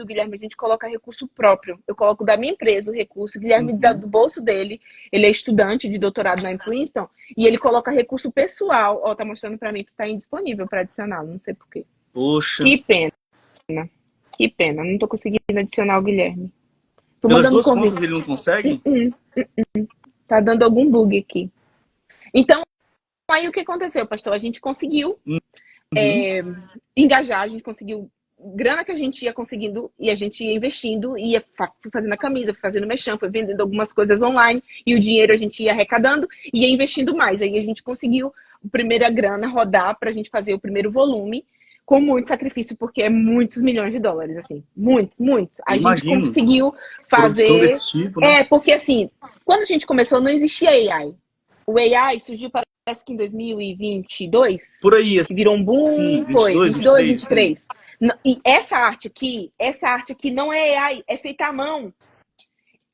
o Guilherme, a gente coloca recurso próprio. Eu coloco da minha empresa o recurso. O Guilherme dá do bolso dele. Ele é estudante de doutorado lá em Princeton. E ele coloca recurso pessoal. Ó, tá mostrando pra mim que tá indisponível para adicioná-lo. Não sei por quê. Poxa. Que pena. Que pena. Não tô conseguindo adicionar o Guilherme. Tô Pelas mandando duas convite. contas ele não consegue? Tá dando algum bug aqui. Então, aí o que aconteceu, pastor? A gente conseguiu engajar, a gente conseguiu grana que a gente ia conseguindo e a gente ia investindo, ia fazendo a camisa, fazendo mexão, foi vendendo algumas coisas online e o dinheiro a gente ia arrecadando e ia investindo mais. Aí a gente conseguiu a primeira grana rodar pra gente fazer o primeiro volume com muito sacrifício, porque é muitos milhões de dólares, assim. Muitos. A gente conseguiu fazer... Desse tipo, né? Porque assim, quando a gente começou não existia AI. O AI surgiu parece que em 2022. Por aí, que virou um boom, sim, 22, 23. Sim. E essa arte aqui não é AI, é feita à mão.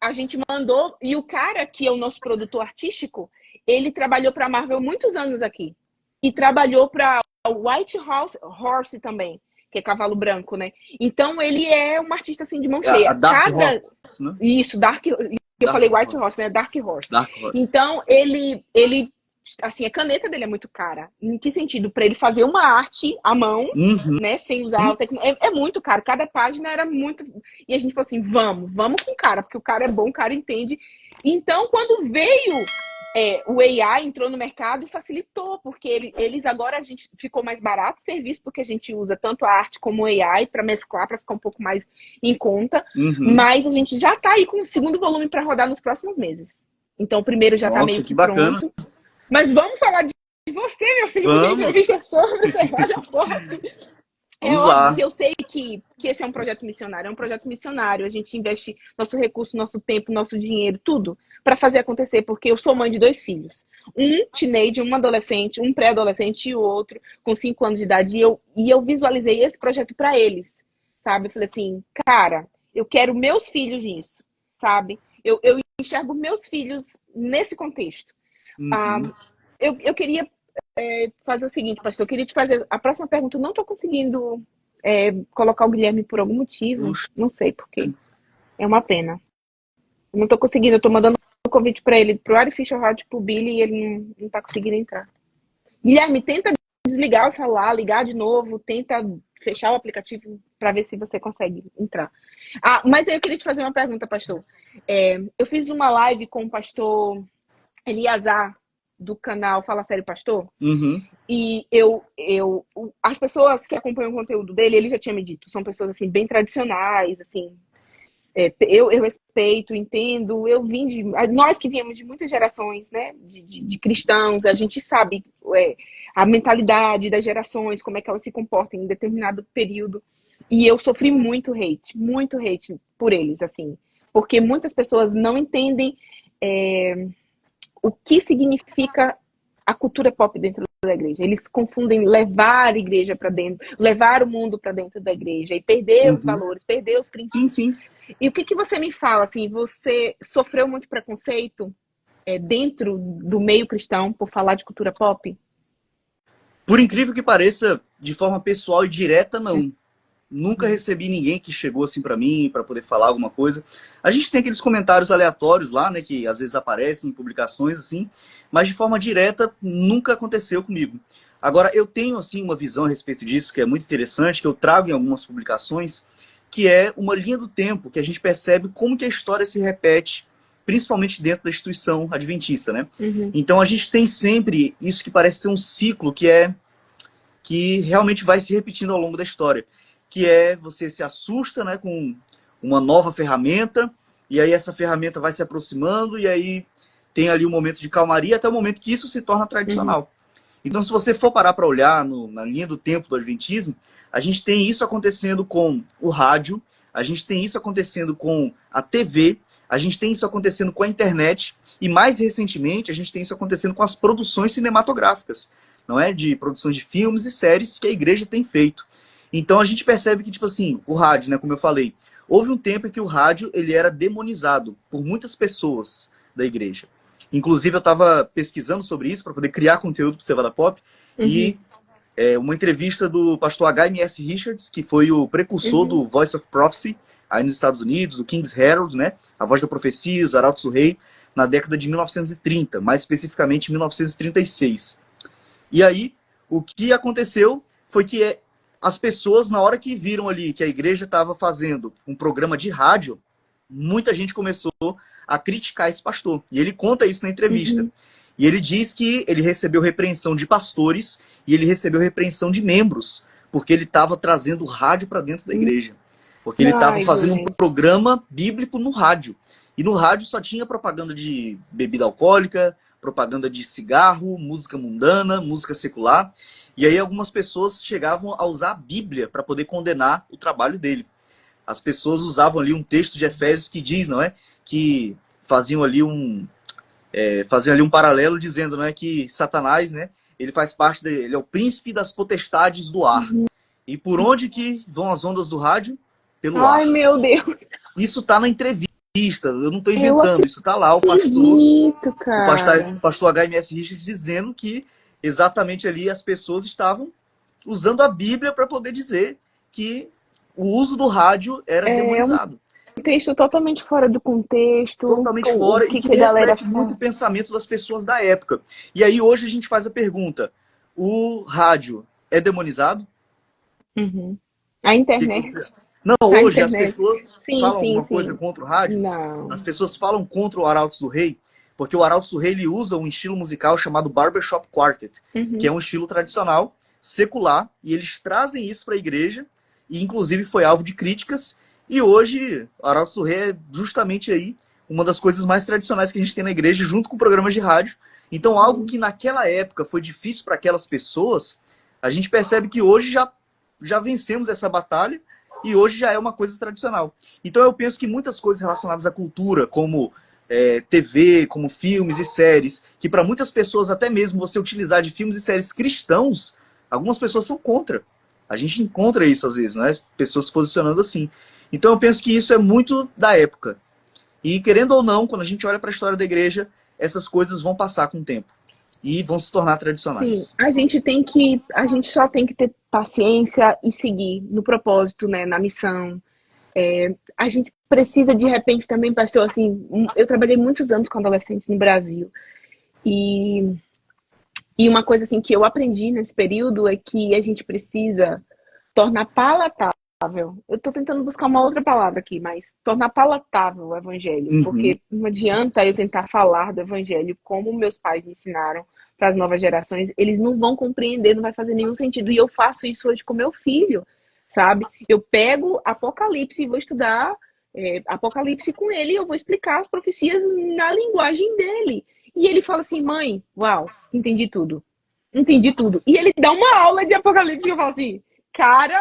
A gente mandou, e o cara que é o nosso produtor artístico, ele trabalhou para a Marvel muitos anos aqui. E trabalhou para White Horse também, que é cavalo branco, né? Então ele é um artista assim de mão cheia. A Dark Horse, né? Isso, eu falei White Horse, né? Dark Horse. Então ele assim, a caneta dele é muito cara. Em que sentido? Para ele fazer uma arte à mão, né? Sem usar o tecnologia. É muito caro. Cada página era muito. E a gente falou assim: vamos com o cara, porque o cara é bom, o cara entende. Então, quando veio o AI, entrou no mercado e facilitou, porque eles agora a gente ficou mais barato o serviço, porque a gente usa tanto a arte como o AI para mesclar, para ficar um pouco mais em conta. Mas a gente já tá aí com o segundo volume para rodar nos próximos meses. Então, o primeiro já tá meio que pronto. Mas vamos falar de você, meu filho. Entrevista sobre Cerveja Forte. Óbvio que eu sei que esse é um projeto missionário. É um projeto missionário. A gente investe nosso recurso, nosso tempo, nosso dinheiro, tudo para fazer acontecer. Porque eu sou mãe de 2 filhos. Um teenager, um adolescente, um pré-adolescente e o outro com 5 anos de idade. E eu visualizei esse projeto para eles, sabe? Eu falei assim, cara, eu quero meus filhos nisso, sabe? Eu enxergo meus filhos nesse contexto. Eu queria fazer o seguinte, pastor. Eu queria te fazer a próxima pergunta. Eu não estou conseguindo colocar o Guilherme por algum motivo. Não sei por quê. É uma pena. Eu não estou conseguindo. Eu estou mandando um convite para ele, pro Artificial Heart, pro Billy, e ele não está conseguindo entrar. Guilherme, tenta desligar o celular, ligar de novo, tenta fechar o aplicativo para ver se você consegue entrar. Mas aí eu queria te fazer uma pergunta, pastor. Eu fiz uma live com o pastor Eliazar, do canal Fala Sério Pastor, e as pessoas que acompanham o conteúdo dele, ele já tinha me dito, são pessoas assim bem tradicionais, assim, eu respeito, entendo, nós que viemos de muitas gerações, né, de cristãos, a gente sabe a mentalidade das gerações, como é que elas se comportam em determinado período, e eu sofri muito hate por eles, assim, porque muitas pessoas não entendem o que significa a cultura pop dentro da igreja. Eles confundem levar a igreja para dentro, levar o mundo para dentro da igreja e perder os Uhum. valores, perder os Sim, princípios. sim. E o que você me fala, assim, você sofreu muito preconceito dentro do meio cristão por falar de cultura pop? Por incrível que pareça, de forma pessoal e direta, não. Nunca recebi ninguém que chegou assim para mim para poder falar alguma coisa. A gente tem aqueles comentários aleatórios lá, né, que às vezes aparecem em publicações assim, mas de forma direta nunca aconteceu comigo. Agora eu tenho assim uma visão a respeito disso que é muito interessante, que eu trago em algumas publicações, que é uma linha do tempo que a gente percebe como que a história se repete, principalmente dentro da instituição adventista, né? Uhum. Então a gente tem sempre isso que parece ser um ciclo que realmente vai se repetindo ao longo da história, que é você se assusta, né, com uma nova ferramenta, e aí essa ferramenta vai se aproximando, e aí tem ali um momento de calmaria, até o momento que isso se torna tradicional. Então, se você for parar para olhar na linha do tempo do Adventismo, a gente tem isso acontecendo com o rádio, a gente tem isso acontecendo com a TV, a gente tem isso acontecendo com a internet, e mais recentemente, a gente tem isso acontecendo com as produções cinematográficas, não é? De produções de filmes e séries que a igreja tem feito. Então a gente percebe que, tipo assim, o rádio, né, como eu falei, houve um tempo em que o rádio ele era demonizado por muitas pessoas da igreja. Inclusive eu estava pesquisando sobre isso para poder criar conteúdo para o Cevada Pop e uma entrevista do pastor H.M.S. Richards, que foi o precursor do Voice of Prophecy aí nos Estados Unidos, do King's Herald, né, a voz da profecia, os arautos do rei, na década de 1930, mais especificamente 1936. E aí, o que aconteceu foi que as pessoas, na hora que viram ali que a igreja estava fazendo um programa de rádio, muita gente começou a criticar esse pastor. E ele conta isso na entrevista. E ele diz que ele recebeu repreensão de pastores e ele recebeu repreensão de membros, porque ele estava trazendo o rádio para dentro da igreja. Porque ele estava fazendo um programa bíblico no rádio. E no rádio só tinha propaganda de bebida alcoólica, propaganda de cigarro, música mundana, música secular. E aí algumas pessoas chegavam a usar a Bíblia para poder condenar o trabalho dele. As pessoas usavam ali um texto de Efésios que diz, não é, que faziam ali um paralelo dizendo, não é, que Satanás, né, ele faz parte ele é o príncipe das potestades do ar. E por onde que vão as ondas do rádio? Pelo ar. Ai, meu Deus. Isso está na entrevista. Eu não estou inventando, isso está lá, o pastor H.M.S. Richards dizendo que exatamente ali as pessoas estavam usando a Bíblia para poder dizer que o uso do rádio era demonizado. Um texto totalmente fora do contexto. Totalmente fora e que reflete muito o pensamento das pessoas da época. E aí hoje a gente faz a pergunta, o rádio é demonizado? A internet... Não, hoje as pessoas falam alguma coisa contra o rádio? Não. As pessoas falam contra o Arautos do Rei, porque o Arautos do Rei ele usa um estilo musical chamado Barbershop Quartet, que é um estilo tradicional, secular, e eles trazem isso para a igreja, e inclusive foi alvo de críticas, e hoje o Arautos do Rei é justamente aí uma das coisas mais tradicionais que a gente tem na igreja, junto com programas de rádio. Então algo que naquela época foi difícil para aquelas pessoas, a gente percebe que hoje já vencemos essa batalha, e hoje já é uma coisa tradicional. Então eu penso que muitas coisas relacionadas à cultura, como TV, como filmes e séries, que para muitas pessoas, até mesmo você utilizar de filmes e séries cristãos, algumas pessoas são contra. A gente encontra isso às vezes, né? Pessoas se posicionando assim. Então eu penso que isso é muito da época. E querendo ou não, quando a gente olha para a história da igreja, essas coisas vão passar com o tempo. E vão se tornar tradicionais. Sim, a gente só tem que ter paciência e seguir no propósito, né, na missão. A gente precisa, de repente, também, pastor, assim, eu trabalhei muitos anos com adolescentes no Brasil. E uma coisa, assim, que eu aprendi nesse período é que a gente precisa tornar palatável. Eu tô tentando buscar uma outra palavra aqui, mas tornar palatável o evangelho. Porque não adianta eu tentar falar do evangelho como meus pais me ensinaram para as novas gerações. Eles não vão compreender, não vai fazer nenhum sentido. E eu faço isso hoje com meu filho, sabe? Eu pego Apocalipse e vou estudar Apocalipse com ele e eu vou explicar as profecias na linguagem dele. E ele fala assim, mãe, uau, entendi tudo. Entendi tudo. E ele dá uma aula de Apocalipse e eu falo assim, cara...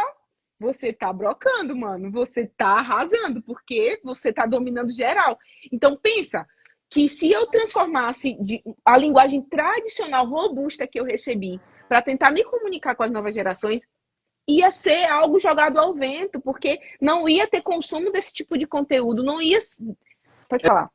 você tá brocando, mano. Você tá arrasando, porque você tá dominando geral. Então, pensa que se eu transformasse a linguagem tradicional robusta que eu recebi para tentar me comunicar com as novas gerações, ia ser algo jogado ao vento, porque não ia ter consumo desse tipo de conteúdo, não ia... Pode falar.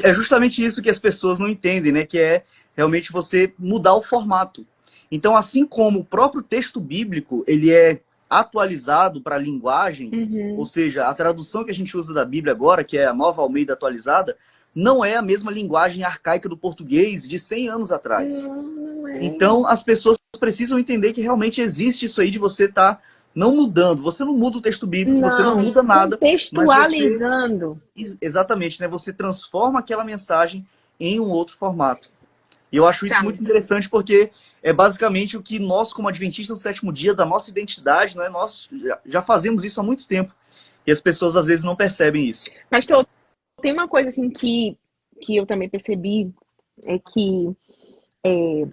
É justamente isso que as pessoas não entendem, né? Que é realmente você mudar o formato. Então, assim como o próprio texto bíblico, ele é atualizado para linguagens, ou seja, a tradução que a gente usa da Bíblia agora, que é a Nova Almeida atualizada, não é a mesma linguagem arcaica do português de 100 anos atrás. Não é. Então, as pessoas precisam entender que realmente existe isso aí de você estar não mudando. Você não muda o texto bíblico, você não muda nada. Contextualizando. Mas você, exatamente, né? Você transforma aquela mensagem em um outro formato. E eu acho isso muito interessante porque é basicamente o que nós, como adventistas do sétimo dia, da nossa identidade, né? Nós já fazemos isso há muito tempo. E as pessoas, às vezes, não percebem isso. Mas tem uma coisa assim que eu também percebi, é que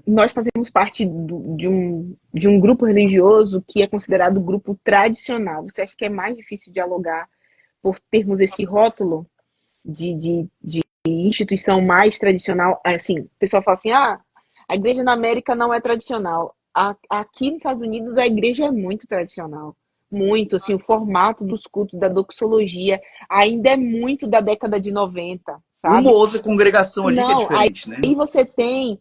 nós fazemos parte de um grupo religioso que é considerado grupo tradicional. Você acha que é mais difícil dialogar por termos esse rótulo de instituição mais tradicional? Assim, o pessoal fala assim, a igreja na América não é tradicional. Aqui nos Estados Unidos a igreja é muito tradicional. Muito, assim, o formato dos cultos, da doxologia, ainda é muito da década de 90, sabe? Uma ou outra congregação ali que é diferente, né? Aí você tem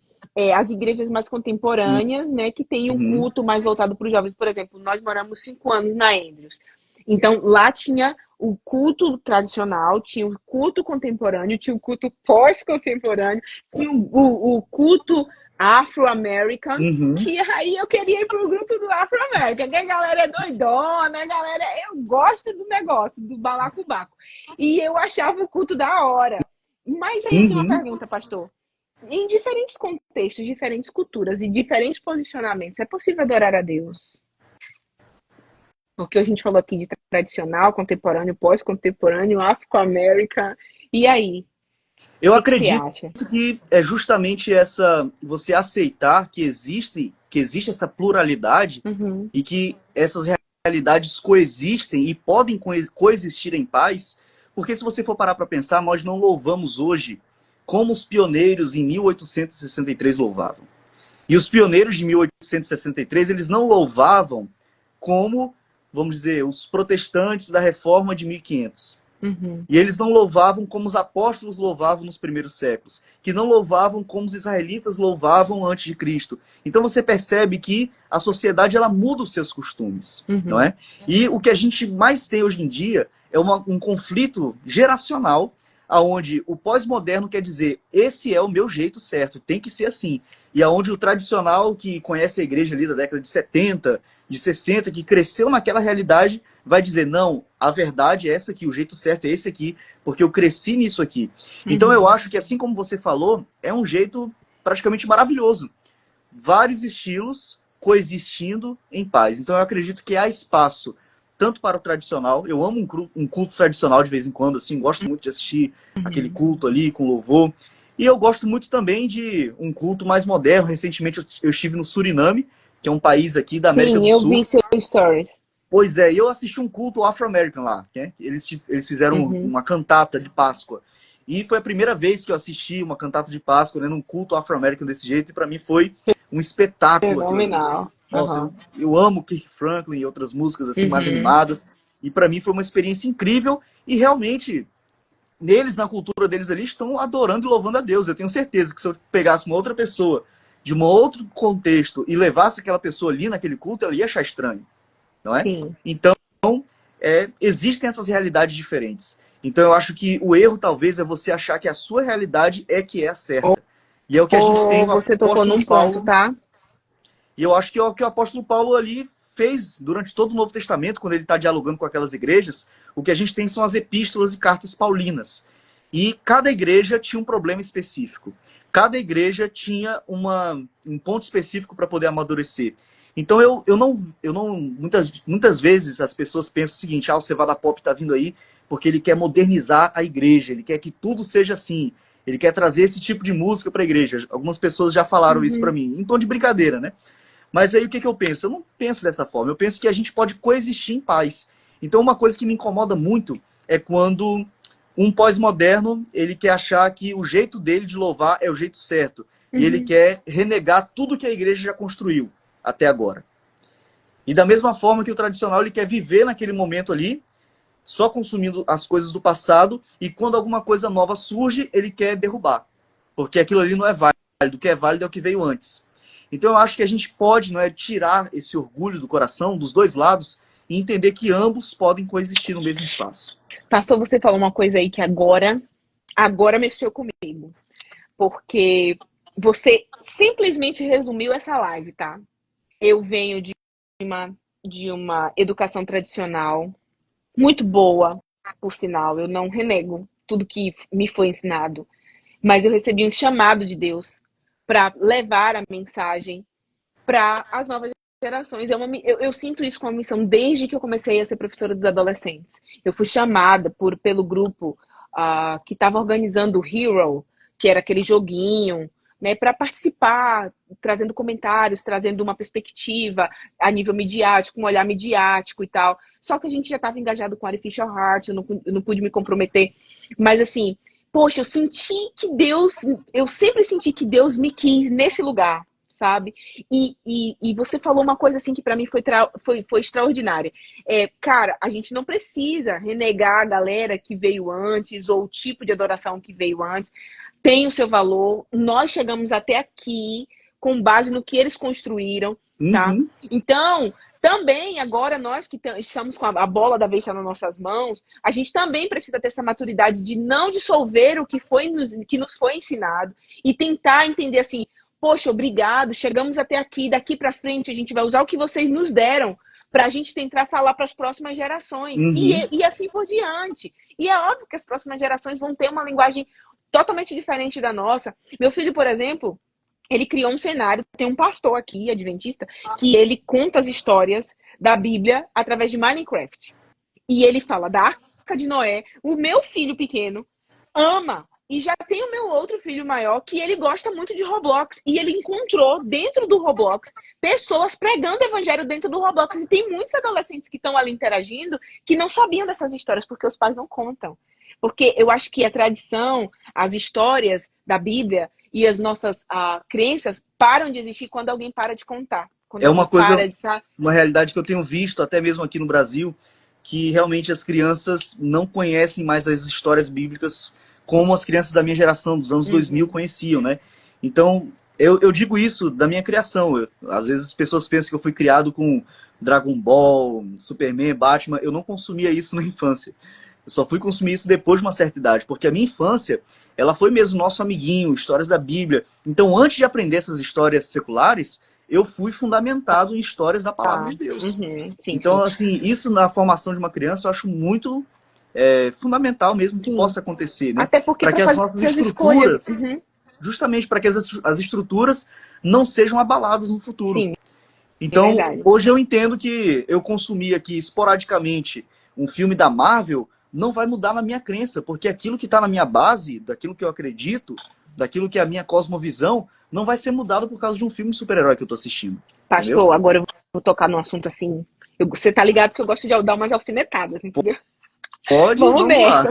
as igrejas mais contemporâneas, né, que tem um culto mais voltado para os jovens. Por exemplo, nós moramos 5 anos na Andrews. Então, lá tinha o culto tradicional, tinha o culto contemporâneo, tinha o culto pós-contemporâneo, tinha o culto Afro-American, que aí eu queria ir pro grupo do Afro-American, que a galera é doidona, a galera... Eu gosto do negócio, do balacobaco. E eu achava o culto da hora. Mas aí tem uma pergunta, pastor. Em diferentes contextos, diferentes culturas e diferentes posicionamentos, é possível adorar a Deus? Porque a gente falou aqui de tradicional, contemporâneo, pós-contemporâneo, Afro-American. E aí? Eu acredito que é justamente você aceitar que existe essa pluralidade e que essas realidades coexistem e podem coexistir em paz, porque se você for parar para pensar, nós não louvamos hoje como os pioneiros em 1863 louvavam. E os pioneiros de 1863, eles não louvavam como, vamos dizer, os protestantes da Reforma de 1500. E eles não louvavam como os apóstolos louvavam nos primeiros séculos, que não louvavam como os israelitas louvavam antes de Cristo. Então você percebe que a sociedade ela muda os seus costumes, não é? E o que a gente mais tem hoje em dia é um conflito geracional, aonde o pós-moderno quer dizer, esse é o meu jeito certo, tem que ser assim. E aonde o tradicional, que conhece a igreja ali da década de 70, de 60, que cresceu naquela realidade, vai dizer, não, a verdade é essa aqui, o jeito certo é esse aqui, porque eu cresci nisso aqui. Então eu acho que, assim como você falou, é um jeito praticamente maravilhoso. Vários estilos coexistindo em paz. Então eu acredito que há espaço tanto para o tradicional, eu amo um culto tradicional de vez em quando, assim, gosto muito de assistir aquele culto ali com louvor. E eu gosto muito também de um culto mais moderno. Recentemente eu estive no Suriname, que é um país aqui da América do Sul. Sim, eu vi seu stories. Pois é, e eu assisti um culto Afro-American lá, né? Eles fizeram uma cantata de Páscoa. E foi a primeira vez que eu assisti uma cantata de Páscoa, né, num culto Afro-American desse jeito, e para mim foi um espetáculo. Fenomenal. Nossa, eu amo Kirk Franklin e outras músicas assim mais animadas. E para mim foi uma experiência incrível. E realmente, neles, na cultura deles ali, estão adorando e louvando a Deus. Eu tenho certeza que se eu pegasse uma outra pessoa de um outro contexto e levasse aquela pessoa ali naquele culto, ela ia achar estranho. Não é? Sim. Então, existem essas realidades diferentes. Então eu acho que o erro talvez é você achar que a sua realidade é que é a certa. E é o que a gente tem no Você tocou num ponto, tá? E eu acho que é o que o apóstolo Paulo ali fez durante todo o Novo Testamento, quando ele está dialogando com aquelas igrejas. O que a gente tem são as epístolas e cartas paulinas. E cada igreja tinha um problema específico. Cada igreja tinha um ponto específico para poder amadurecer. Então eu não muitas vezes as pessoas pensam o seguinte: o Cevada Pop está vindo aí porque ele quer modernizar a igreja, ele quer que tudo seja assim, ele quer trazer esse tipo de música para a igreja. Algumas pessoas já falaram isso para mim, em tom de brincadeira, né? Mas aí o que eu penso? Eu não penso dessa forma. Eu penso que a gente pode coexistir em paz. Então uma coisa que me incomoda muito é quando um pós-moderno ele quer achar que o jeito dele de louvar é o jeito certo. E ele quer renegar tudo que a igreja já construiu até agora. E da mesma forma que o tradicional ele quer viver naquele momento ali, só consumindo as coisas do passado, e quando alguma coisa nova surge, ele quer derrubar. Porque aquilo ali não é válido. O que é válido é o que veio antes. Então eu acho que a gente pode, não é, tirar esse orgulho do coração dos dois lados e entender que ambos podem coexistir no mesmo espaço. Pastor, você falou uma coisa aí que agora mexeu comigo. Porque você simplesmente resumiu essa live, tá? Eu venho de uma educação tradicional muito boa, por sinal. Eu não renego tudo que me foi ensinado. Mas eu recebi um chamado de Deus para levar a mensagem para as novas gerações. Eu sinto isso com a missão desde que eu comecei a ser professora dos adolescentes. Eu fui chamada pelo grupo que estava organizando o Hero, que era aquele joguinho, né, para participar, trazendo comentários, trazendo uma perspectiva a nível midiático, um olhar midiático e tal. Só que a gente já estava engajado com Artificial Heart, eu não pude me comprometer. Mas assim, poxa, eu sempre senti que Deus me quis nesse lugar, sabe? E você falou uma coisa assim que para mim foi extraordinária. Cara, a gente não precisa renegar a galera que veio antes ou o tipo de adoração que veio antes. Tem o seu valor. Nós chegamos até aqui com base no que eles construíram, tá? Então, também agora nós que estamos com a bola da vez nas nossas mãos, a gente também precisa ter essa maturidade de não dissolver o que nos foi ensinado e tentar entender assim, poxa, obrigado, chegamos até aqui, daqui para frente a gente vai usar o que vocês nos deram para a gente tentar falar para as próximas gerações e assim por diante. E é óbvio que as próximas gerações vão ter uma linguagem totalmente diferente da nossa. Meu filho, por exemplo, ele criou um cenário, tem um pastor aqui, adventista, que ele conta as histórias da Bíblia através de Minecraft. E ele fala da Arca de Noé. O meu filho pequeno ama. E já tem o meu outro filho maior que ele gosta muito de Roblox. E ele encontrou dentro do Roblox pessoas pregando o evangelho dentro do Roblox. E tem muitos adolescentes que estão ali interagindo que não sabiam dessas histórias porque os pais não contam. Porque eu acho que a tradição, as histórias da Bíblia e as nossas crenças param de existir quando alguém para de contar. Quando É uma coisa, para de... uma realidade que eu tenho visto, até mesmo aqui no Brasil, que realmente as crianças não conhecem mais as histórias bíblicas como as crianças da minha geração, dos anos 2000, conheciam, né? Então, eu digo isso da minha criação. Às vezes as pessoas pensam que eu fui criado com Dragon Ball, Superman, Batman. Eu não consumia isso na infância. Eu só fui consumir isso depois de uma certa idade, porque a minha infância, ela foi mesmo nosso amiguinho, histórias da Bíblia. Então, antes de aprender essas histórias seculares, eu fui fundamentado em histórias da palavra de Deus. Sim, então, assim, isso na formação de uma criança eu acho muito fundamental mesmo que possa acontecer, né? Até porque para que as nossas estruturas, justamente para que as estruturas não sejam abaladas no futuro. Sim. Então, hoje eu entendo que eu consumir aqui esporadicamente um filme da Marvel não vai mudar na minha crença, porque aquilo que está na minha base, daquilo que eu acredito, daquilo que é a minha cosmovisão, não vai ser mudado por causa de um filme de super-herói que eu tô assistindo. Pastor, entendeu? Agora eu vou tocar num assunto assim. Você tá ligado que eu gosto de dar umas alfinetadas, entendeu? Pode, vamos nessa.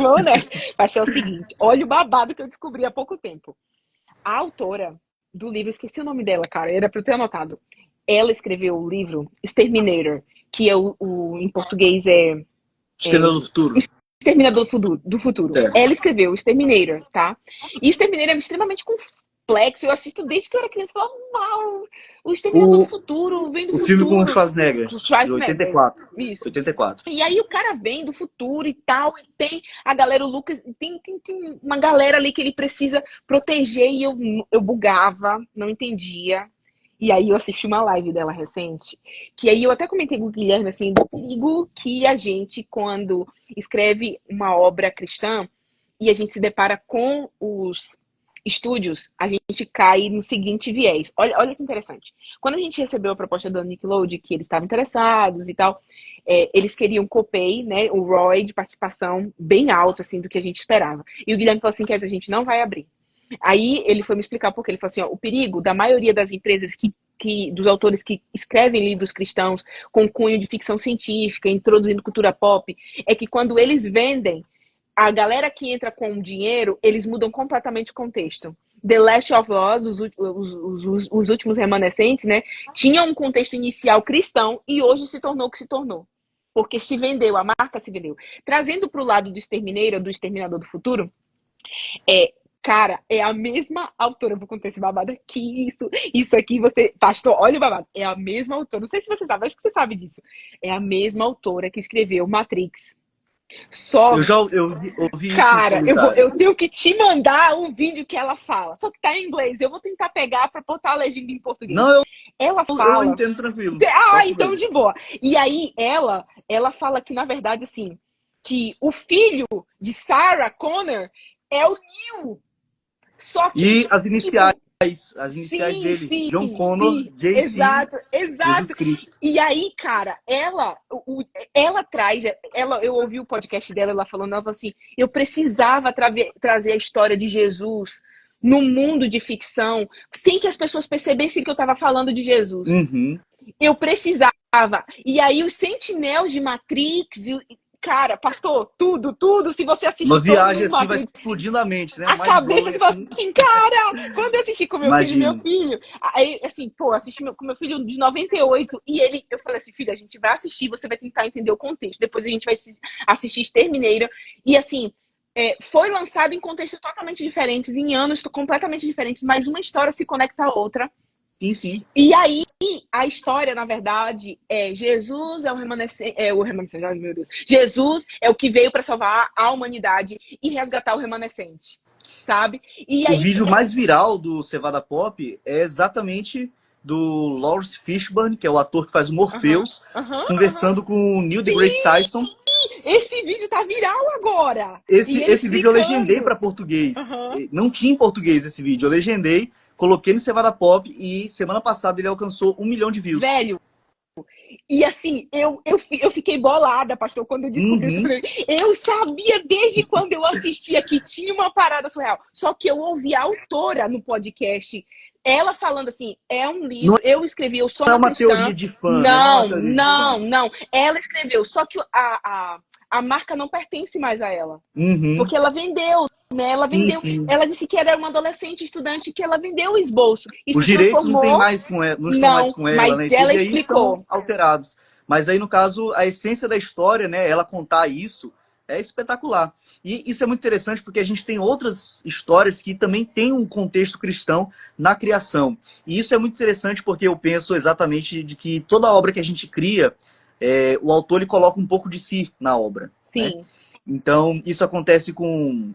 Pastor, é o seguinte, olha o babado que eu descobri há pouco tempo. A autora do livro, esqueci o nome dela, cara, era pra eu ter anotado. Ela escreveu o livro Exterminator, que é em português Exterminador do Futuro. Exterminador do Futuro. Ela escreveu Exterminator, tá? E Exterminator é extremamente complexo. Eu assisto desde que eu era criança. Eu falava, uau, o Exterminador do Futuro vem do futuro. O filme com o Schwarzenegger, de 84. Isso. 84. E aí o cara vem do futuro e tal, e tem a galera, o Lucas, tem uma galera ali que ele precisa proteger, e eu bugava, não entendia. E aí eu assisti uma live dela recente, que aí eu até comentei com o Guilherme, assim, do perigo que a gente, quando escreve uma obra cristã, e a gente se depara com os estúdios, a gente cai no seguinte viés. Olha que interessante. Quando a gente recebeu a proposta da Nickelodeon, que eles estavam interessados e tal, eles queriam copay, né, o ROI de participação bem alto, assim, do que a gente esperava. E o Guilherme falou assim, a gente não vai abrir. Aí ele foi me explicar por quê. Ele falou assim, o perigo da maioria das empresas que dos autores que escrevem livros cristãos com cunho de ficção científica, introduzindo cultura pop, é que quando eles vendem, a galera que entra com dinheiro, eles mudam completamente o contexto. The Last of Us, os últimos remanescentes, né, tinha um contexto inicial cristão e hoje se tornou o que se tornou. Porque se vendeu, a marca se vendeu. Trazendo para o lado do Exterminador, do Exterminador do Futuro, cara, é a mesma autora. Eu vou contar esse babado aqui, isso aqui, você... Pastor, olha o babado. É a mesma autora. Não sei se você sabe, acho que você sabe disso. É a mesma autora que escreveu Matrix. Só... Eu ouvi isso nos cara, eu comentários. tenho que te mandar um vídeo que ela fala. Só que tá em inglês. Eu vou tentar pegar pra botar a legenda em português. Não, ela eu fala... entendo tranquilo. Então de boa. E aí, ela fala que, na verdade, assim, que o filho de Sarah Connor é o Neo. Só que... E as iniciais sim, dele, sim, John Connor, sim, JC, exato. Jesus Cristo. E aí, cara, ela traz, eu ouvi o podcast dela, ela falando assim, eu precisava trazer a história de Jesus no mundo de ficção, sem que as pessoas percebessem que eu estava falando de Jesus. Uhum. Eu precisava. E aí os sentinelas de Matrix, cara, pastor, tudo, se você assistir Uma viagem assim Matrix, vai explodindo a mente, né? a cabeça, você fala assim, cara, quando eu assisti com meu filho, aí, assim, pô, assisti com meu filho de 98, e eu falei assim, filho, a gente vai assistir, você vai tentar entender o contexto, depois a gente vai assistir Exterminator, e assim, foi lançado em contextos totalmente diferentes, em anos completamente diferentes, mas uma história se conecta à outra. Sim, sim. E aí, a história, na verdade, Jesus é o remanescente, ai meu Deus, Jesus é o que veio para salvar a humanidade e resgatar o remanescente, sabe? E aí, o vídeo mais viral do Cevada Pop é exatamente do Lawrence Fishburne, que é o ator que faz o Morpheus, conversando com o Neil deGrasse Tyson. Esse vídeo tá viral agora. Esse vídeo eu legendei para português. Não tinha em português esse vídeo, eu legendei, coloquei no Cevada Pop e semana passada ele alcançou 1 milhão de views. Velho, e assim, eu fiquei bolada, pastor, quando eu descobri isso. Eu sabia desde quando eu assistia que tinha uma parada surreal. Só que eu ouvi a autora no podcast, ela falando assim, é um livro, eu escrevi, eu sou uma cristã. Teoria de fã. Não. Ela escreveu, só que a marca não pertence mais a ela. Porque ela vendeu, né? Ela vendeu. Sim. Ela disse que era uma adolescente estudante que ela vendeu o esboço. Os direitos não tem mais com ela, não estão mais com ela, mas né? Ela e explicou. Aí são alterados. Mas aí, no caso, a essência da história, né? Ela contar isso é espetacular. E isso é muito interessante porque a gente tem outras histórias que também têm um contexto cristão na criação. E isso é muito interessante porque eu penso exatamente de que toda obra que a gente cria, o autor ele coloca um pouco de si na obra. Sim. Né? Então, isso acontece com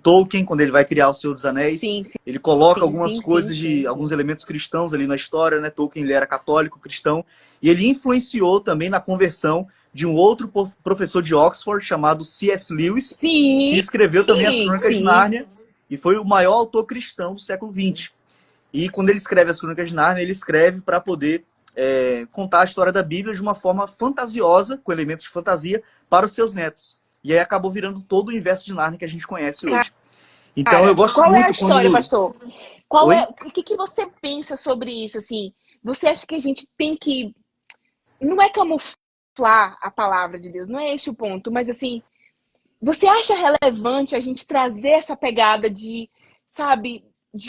Tolkien, quando ele vai criar O Senhor dos Anéis. Sim. Ele coloca algumas coisas alguns elementos cristãos ali na história, né? Tolkien ele era católico, cristão, e ele influenciou também na conversão de um outro professor de Oxford chamado C.S. Lewis, que escreveu também as Crônicas de Nárnia e foi o maior autor cristão do século XX. E quando ele escreve as Crônicas de Nárnia, ele escreve para poder contar a história da Bíblia de uma forma fantasiosa, com elementos de fantasia, para os seus netos. E aí acabou virando todo o universo de Nárnia que a gente conhece hoje. Então, cara, eu gosto qual muito... Qual é a história, pastor? O que você pensa sobre isso? Assim, você acha que a gente tem que... Não é camuflar a palavra de Deus, não é esse o ponto, mas assim, você acha relevante a gente trazer essa pegada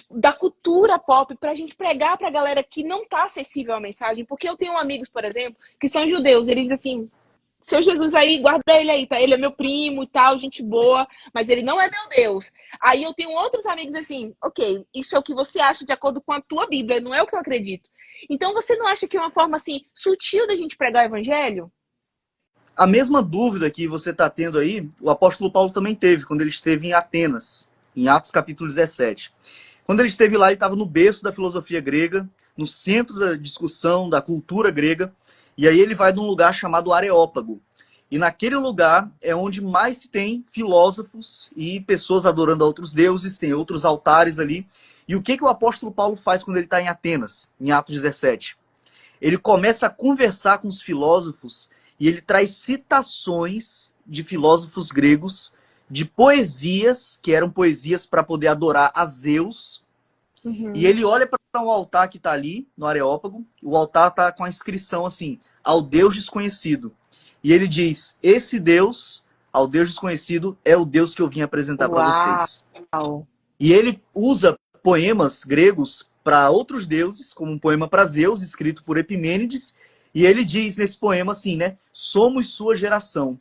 da cultura pop pra gente pregar pra galera que não tá acessível à mensagem? Porque eu tenho amigos, por exemplo, que são judeus, eles dizem assim... Seu Jesus aí, guarda ele aí, tá? Ele é meu primo e tal, gente boa, mas ele não é meu Deus. Aí eu tenho outros amigos assim, ok, isso é o que você acha de acordo com a tua Bíblia, não é o que eu acredito. Então você não acha que é uma forma assim, sutil da gente pregar o evangelho? A mesma dúvida que você está tendo aí, o apóstolo Paulo também teve, quando ele esteve em Atenas, em Atos capítulo 17. Quando ele esteve lá, ele estava no berço da filosofia grega, no centro da discussão da cultura grega, e aí ele vai num lugar chamado Areópago. E naquele lugar é onde mais tem filósofos e pessoas adorando a outros deuses, tem outros altares ali. E o que o apóstolo Paulo faz quando ele está em Atenas, em Atos 17? Ele começa a conversar com os filósofos e ele traz citações de filósofos gregos, de poesias, que eram poesias para poder adorar a Zeus. E ele olha para um altar que está ali, no Areópago, o altar está com a inscrição assim, ao Deus desconhecido. E ele diz, esse Deus, ao Deus desconhecido, é o Deus que eu vim apresentar para vocês. Uau! E ele usa poemas gregos para outros deuses, como um poema para Zeus, escrito por Epimênides, e ele diz nesse poema assim, né? Somos sua geração.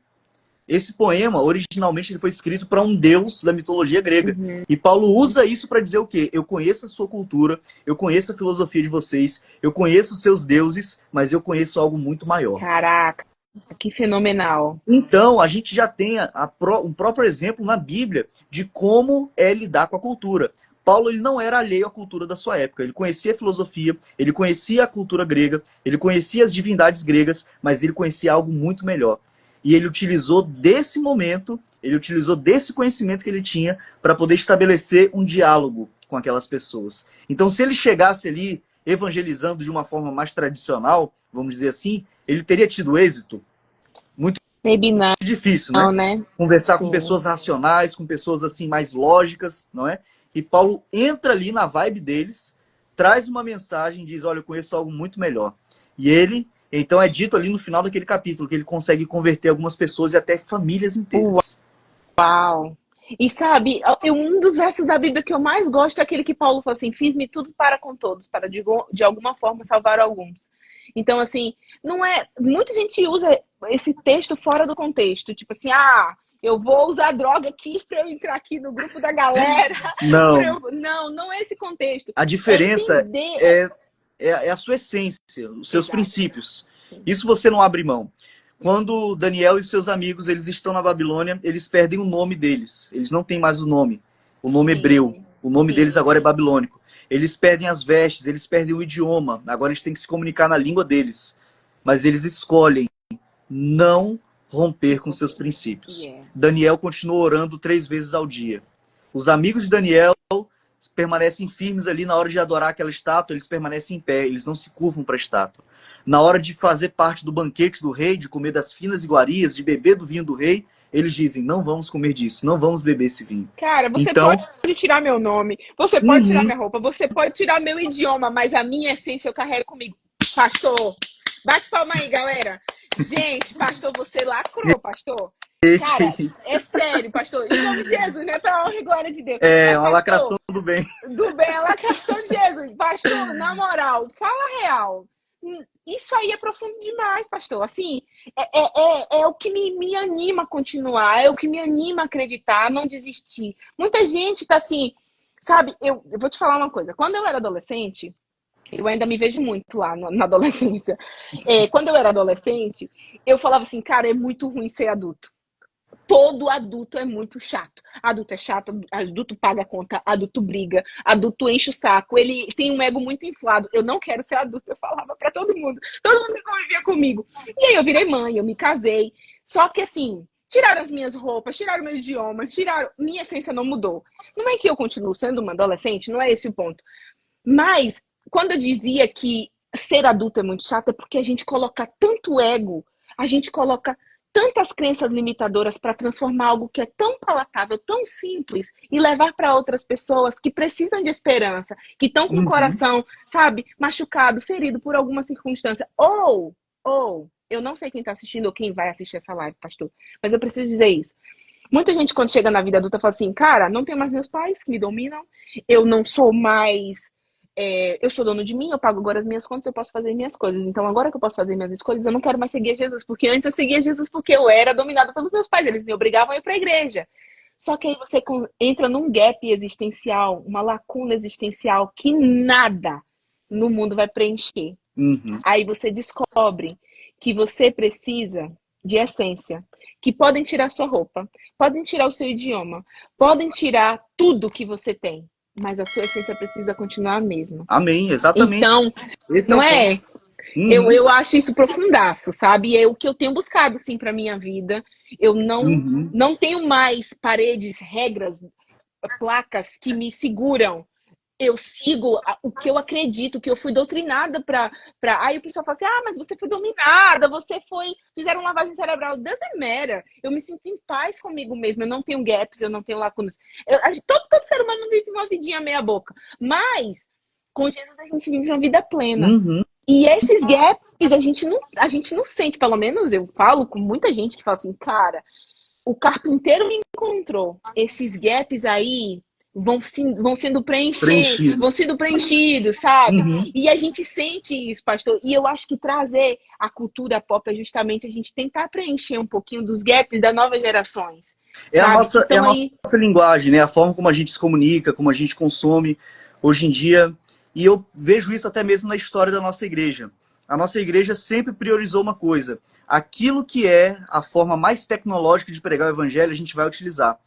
Esse poema, originalmente, ele foi escrito para um deus da mitologia grega. E Paulo usa isso para dizer o quê? Eu conheço a sua cultura, eu conheço a filosofia de vocês, eu conheço os seus deuses, mas eu conheço algo muito maior. Caraca, que fenomenal. Então, a gente já tem um próprio exemplo na Bíblia de como é lidar com a cultura. Paulo, ele não era alheio à cultura da sua época. Ele conhecia a filosofia, ele conhecia a cultura grega, ele conhecia as divindades gregas, mas ele conhecia algo muito melhor. E ele utilizou desse momento, ele utilizou desse conhecimento que ele tinha para poder estabelecer um diálogo com aquelas pessoas. Então, se ele chegasse ali evangelizando de uma forma mais tradicional, vamos dizer assim, ele teria tido êxito? Muito Maybe não, difícil, né? né? Conversar Sim. com pessoas racionais, com pessoas assim mais lógicas, não é? E Paulo entra ali na vibe deles, traz uma mensagem, diz, olha, eu conheço algo muito melhor. E ele, então é dito ali no final daquele capítulo, que ele consegue converter algumas pessoas e até famílias inteiras. Uau! E sabe, um dos versos da Bíblia que eu mais gosto é aquele que Paulo fala assim, fiz-me tudo para com todos, para de alguma forma salvar alguns. Então, assim, não é... Muita gente usa esse texto fora do contexto, tipo assim, eu vou usar droga aqui para eu entrar aqui no grupo da galera. Não. Não é esse contexto. A diferença entender... é a sua essência, os seus princípios. Isso você não abre mão. Quando Daniel e seus amigos eles estão na Babilônia, eles perdem o nome deles. Eles não têm mais o nome hebreu. O nome deles agora é babilônico. Eles perdem as vestes, eles perdem o idioma. Agora eles têm que se comunicar na língua deles. Mas eles escolhem não romper com seus princípios. Daniel continua orando 3 vezes ao dia. Os amigos de Daniel permanecem firmes ali na hora de adorar aquela estátua, eles permanecem em pé, eles não se curvam para a estátua. Na hora de fazer parte do banquete do rei, de comer das finas iguarias, de beber do vinho do rei, eles dizem, não vamos comer disso, não vamos beber esse vinho. Cara, você pode tirar meu nome, você pode tirar minha roupa, você pode tirar meu idioma, mas a minha essência eu carrego comigo. Pastor, bate palma aí, galera. Gente, pastor, você lacrou, pastor. Cara, é sério, pastor. Em nome de Jesus, né? Pela honra e glória de Deus. É, uma lacração do bem. Do bem, a lacração de Jesus. Pastor, na moral, fala real. Isso aí é profundo demais, pastor. Assim, é o que me anima a continuar, é o que me anima a acreditar, a não desistir. Muita gente tá assim, sabe? Eu vou te falar uma coisa. Quando eu era adolescente, eu ainda me vejo muito lá na adolescência. Quando eu era adolescente, eu falava assim, cara, é muito ruim ser adulto. Todo adulto é muito chato. Adulto é chato, adulto paga a conta, adulto briga, adulto enche o saco, ele tem um ego muito inflado. Eu não quero ser adulto, eu falava pra todo mundo que convivia comigo. E aí eu virei mãe, eu me casei. Só que assim, tiraram as minhas roupas, tiraram meu idioma, minha essência não mudou. Não é que eu continuo sendo uma adolescente, não é esse o ponto. Mas quando eu dizia que ser adulto é muito chato, é porque a gente coloca tanto ego, a gente coloca tantas crenças limitadoras para transformar algo que é tão palatável, tão simples, e levar para outras pessoas que precisam de esperança, que estão com o coração, sabe, machucado, ferido por alguma circunstância. Ou, eu não sei quem está assistindo ou quem vai assistir essa live, pastor, mas eu preciso dizer isso. Muita gente, quando chega na vida adulta, fala assim, cara, não tenho mais meus pais que me dominam, eu não sou mais... eu sou dono de mim, eu pago agora as minhas contas, eu posso fazer minhas coisas. Então, agora que eu posso fazer minhas escolhas, eu não quero mais seguir Jesus. Porque antes eu seguia Jesus porque eu era dominada pelos meus pais. Eles me obrigavam a ir para a igreja. Só que aí você entra num gap existencial, uma lacuna existencial que nada no mundo vai preencher. Aí você descobre que você precisa de essência. Que podem tirar sua roupa, podem tirar o seu idioma, podem tirar tudo que você tem. Mas a sua essência precisa continuar a mesma. Amém, exatamente. Então, esse não é? Eu acho isso profundaço, sabe? É o que eu tenho buscado, assim, pra minha vida. Eu não tenho mais paredes, regras, placas que me seguram. eu sigo o que eu acredito, que eu fui doutrinada pra... Aí o pessoal fala assim, mas você foi dominada, fizeram lavagem cerebral. Doesn't matter. Eu me sinto em paz comigo mesma, eu não tenho gaps, eu não tenho lacunas. Todo ser humano vive uma vidinha meia boca, mas com Jesus a gente vive uma vida plena. Uhum. E esses gaps a gente não sente, pelo menos eu falo com muita gente que fala assim, cara, o carpinteiro me encontrou. Esses gaps aí vão sendo preenchidos, sabe? Uhum. E a gente sente isso, pastor. E eu acho que trazer a cultura pop é justamente a gente tentar preencher um pouquinho dos gaps das novas gerações. É a sabe? nossa, nossa linguagem, né? A forma como a gente se comunica, como a gente consome hoje em dia. E eu vejo isso até mesmo na história da nossa igreja. A nossa igreja sempre priorizou uma coisa. Aquilo que é a forma mais tecnológica de pregar o evangelho, a gente vai utilizar.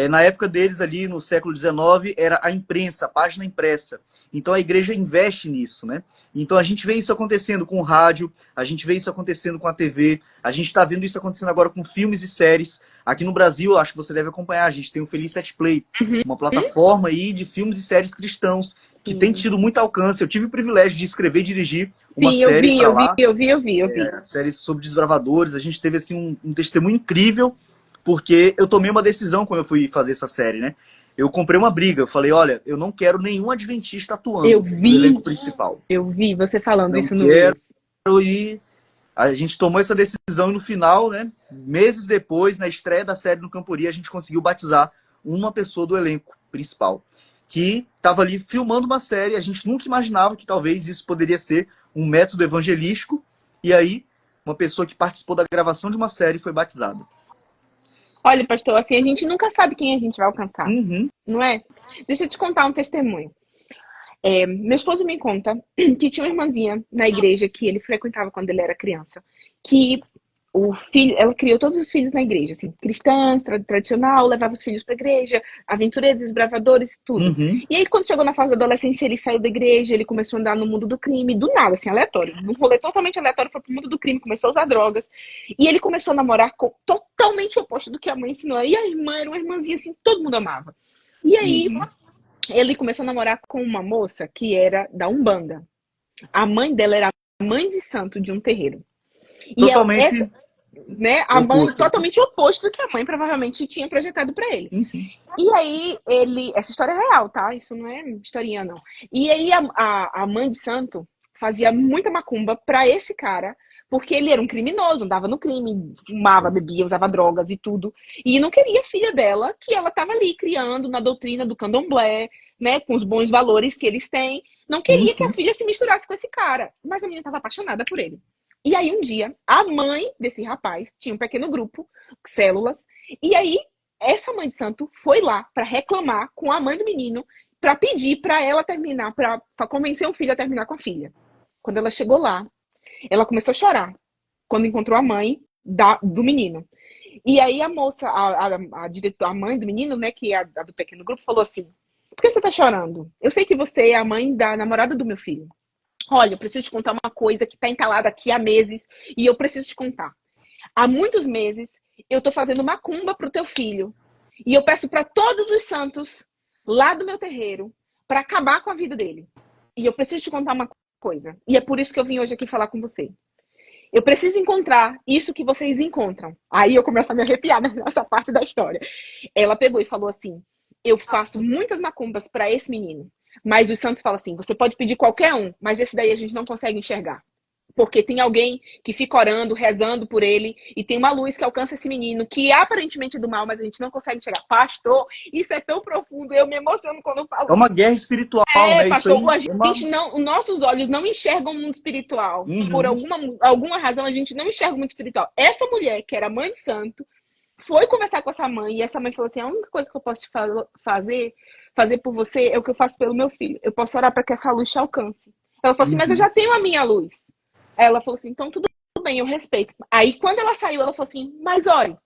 Na época deles, ali no século XIX, era a imprensa, a página impressa. Então a igreja investe nisso, né? Então a gente vê isso acontecendo com o rádio, a gente vê isso acontecendo com a TV, a gente está vendo isso acontecendo agora com filmes e séries. Aqui no Brasil, acho que você deve acompanhar, a gente tem o Feliz Set Play, uma plataforma aí de filmes e séries cristãos, que tem tido muito alcance. Eu tive o privilégio de escrever e dirigir uma série para lá. Eu vi. Série sobre desbravadores. A gente teve assim, um testemunho incrível, porque eu tomei uma decisão quando eu fui fazer essa série, né? Eu comprei uma briga. Eu falei, olha, eu não quero nenhum adventista atuando no elenco principal. Eu vi você falando isso no vídeo. E a gente tomou essa decisão e no final, né, meses depois, na estreia da série no Campori, a gente conseguiu batizar uma pessoa do elenco principal, que estava ali filmando uma série. A gente nunca imaginava que talvez isso poderia ser um método evangelístico. E aí, uma pessoa que participou da gravação de uma série foi batizada. Olha, pastor, assim, a gente nunca sabe quem a gente vai alcançar, não é? Deixa eu te contar um testemunho. Meu esposo me conta que tinha uma irmãzinha na igreja que ele frequentava quando ele era criança, que ela criou todos os filhos na igreja, assim, cristãs, tradicional, levava os filhos para a igreja, aventureiros, desbravadores, tudo. E aí, quando chegou na fase da adolescência, ele saiu da igreja, ele começou a andar no mundo do crime, do nada, assim, aleatório. Num rolê totalmente aleatório, foi pro mundo do crime, começou a usar drogas. E ele começou a namorar totalmente oposto do que a mãe ensinou. E a irmã era uma irmãzinha, assim, todo mundo amava. E aí, ele começou a namorar com uma moça que era da Umbanda. A mãe dela era a mãe de santo de um terreiro. Totalmente... né, a mãe totalmente oposto do que a mãe provavelmente tinha projetado para ele. Sim. E aí essa história é real, tá? Isso não é historinha, não. E aí a mãe de santo fazia muita macumba para esse cara, porque ele era um criminoso, andava no crime, fumava, bebia, usava drogas e tudo. E não queria a filha dela, que ela estava ali criando na doutrina do candomblé, né, com os bons valores que eles têm. Não queria que a filha se misturasse com esse cara. Mas a menina estava apaixonada por ele. E aí, um dia, a mãe desse rapaz tinha um pequeno grupo, células, e aí, essa mãe de santo foi lá para reclamar com a mãe do menino, para pedir para ela terminar, para convencer o filho a terminar com a filha. Quando ela chegou lá, ela começou a chorar, quando encontrou a mãe do menino. E aí, a moça, a mãe do menino, né, que é a do pequeno grupo, falou assim, por que você tá chorando? Eu sei que você é a mãe da namorada do meu filho. Olha, eu preciso te contar uma coisa que está entalada aqui há meses e eu preciso te contar. Há muitos meses eu estou fazendo macumba para o teu filho e eu peço para todos os santos lá do meu terreiro para acabar com a vida dele. E eu preciso te contar uma coisa. E é por isso que eu vim hoje aqui falar com você. Eu preciso encontrar isso que vocês encontram. Aí eu começo a me arrepiar nessa parte da história. Ela pegou e falou assim, eu faço muitas macumbas para esse menino. Mas os santos falam assim, você pode pedir qualquer um, mas esse daí a gente não consegue enxergar. Porque tem alguém que fica orando, rezando por ele, e tem uma luz que alcança esse menino, que aparentemente é do mal, mas a gente não consegue enxergar. Pastor, isso é tão profundo, eu me emociono quando eu falo. É uma guerra espiritual, né? Pastor, isso aí a gente não, nossos olhos não enxergam o mundo espiritual. Por alguma razão, a gente não enxerga o mundo espiritual. Essa mulher, que era mãe de santo, foi conversar com essa mãe, e essa mãe falou assim, a única coisa que eu posso te fazer por você é o que eu faço pelo meu filho. Eu posso orar para que essa luz te alcance. Ela falou assim, mas eu já tenho a minha luz. Ela falou assim, então tudo bem, eu respeito. Aí quando ela saiu, ela falou assim, mas ore,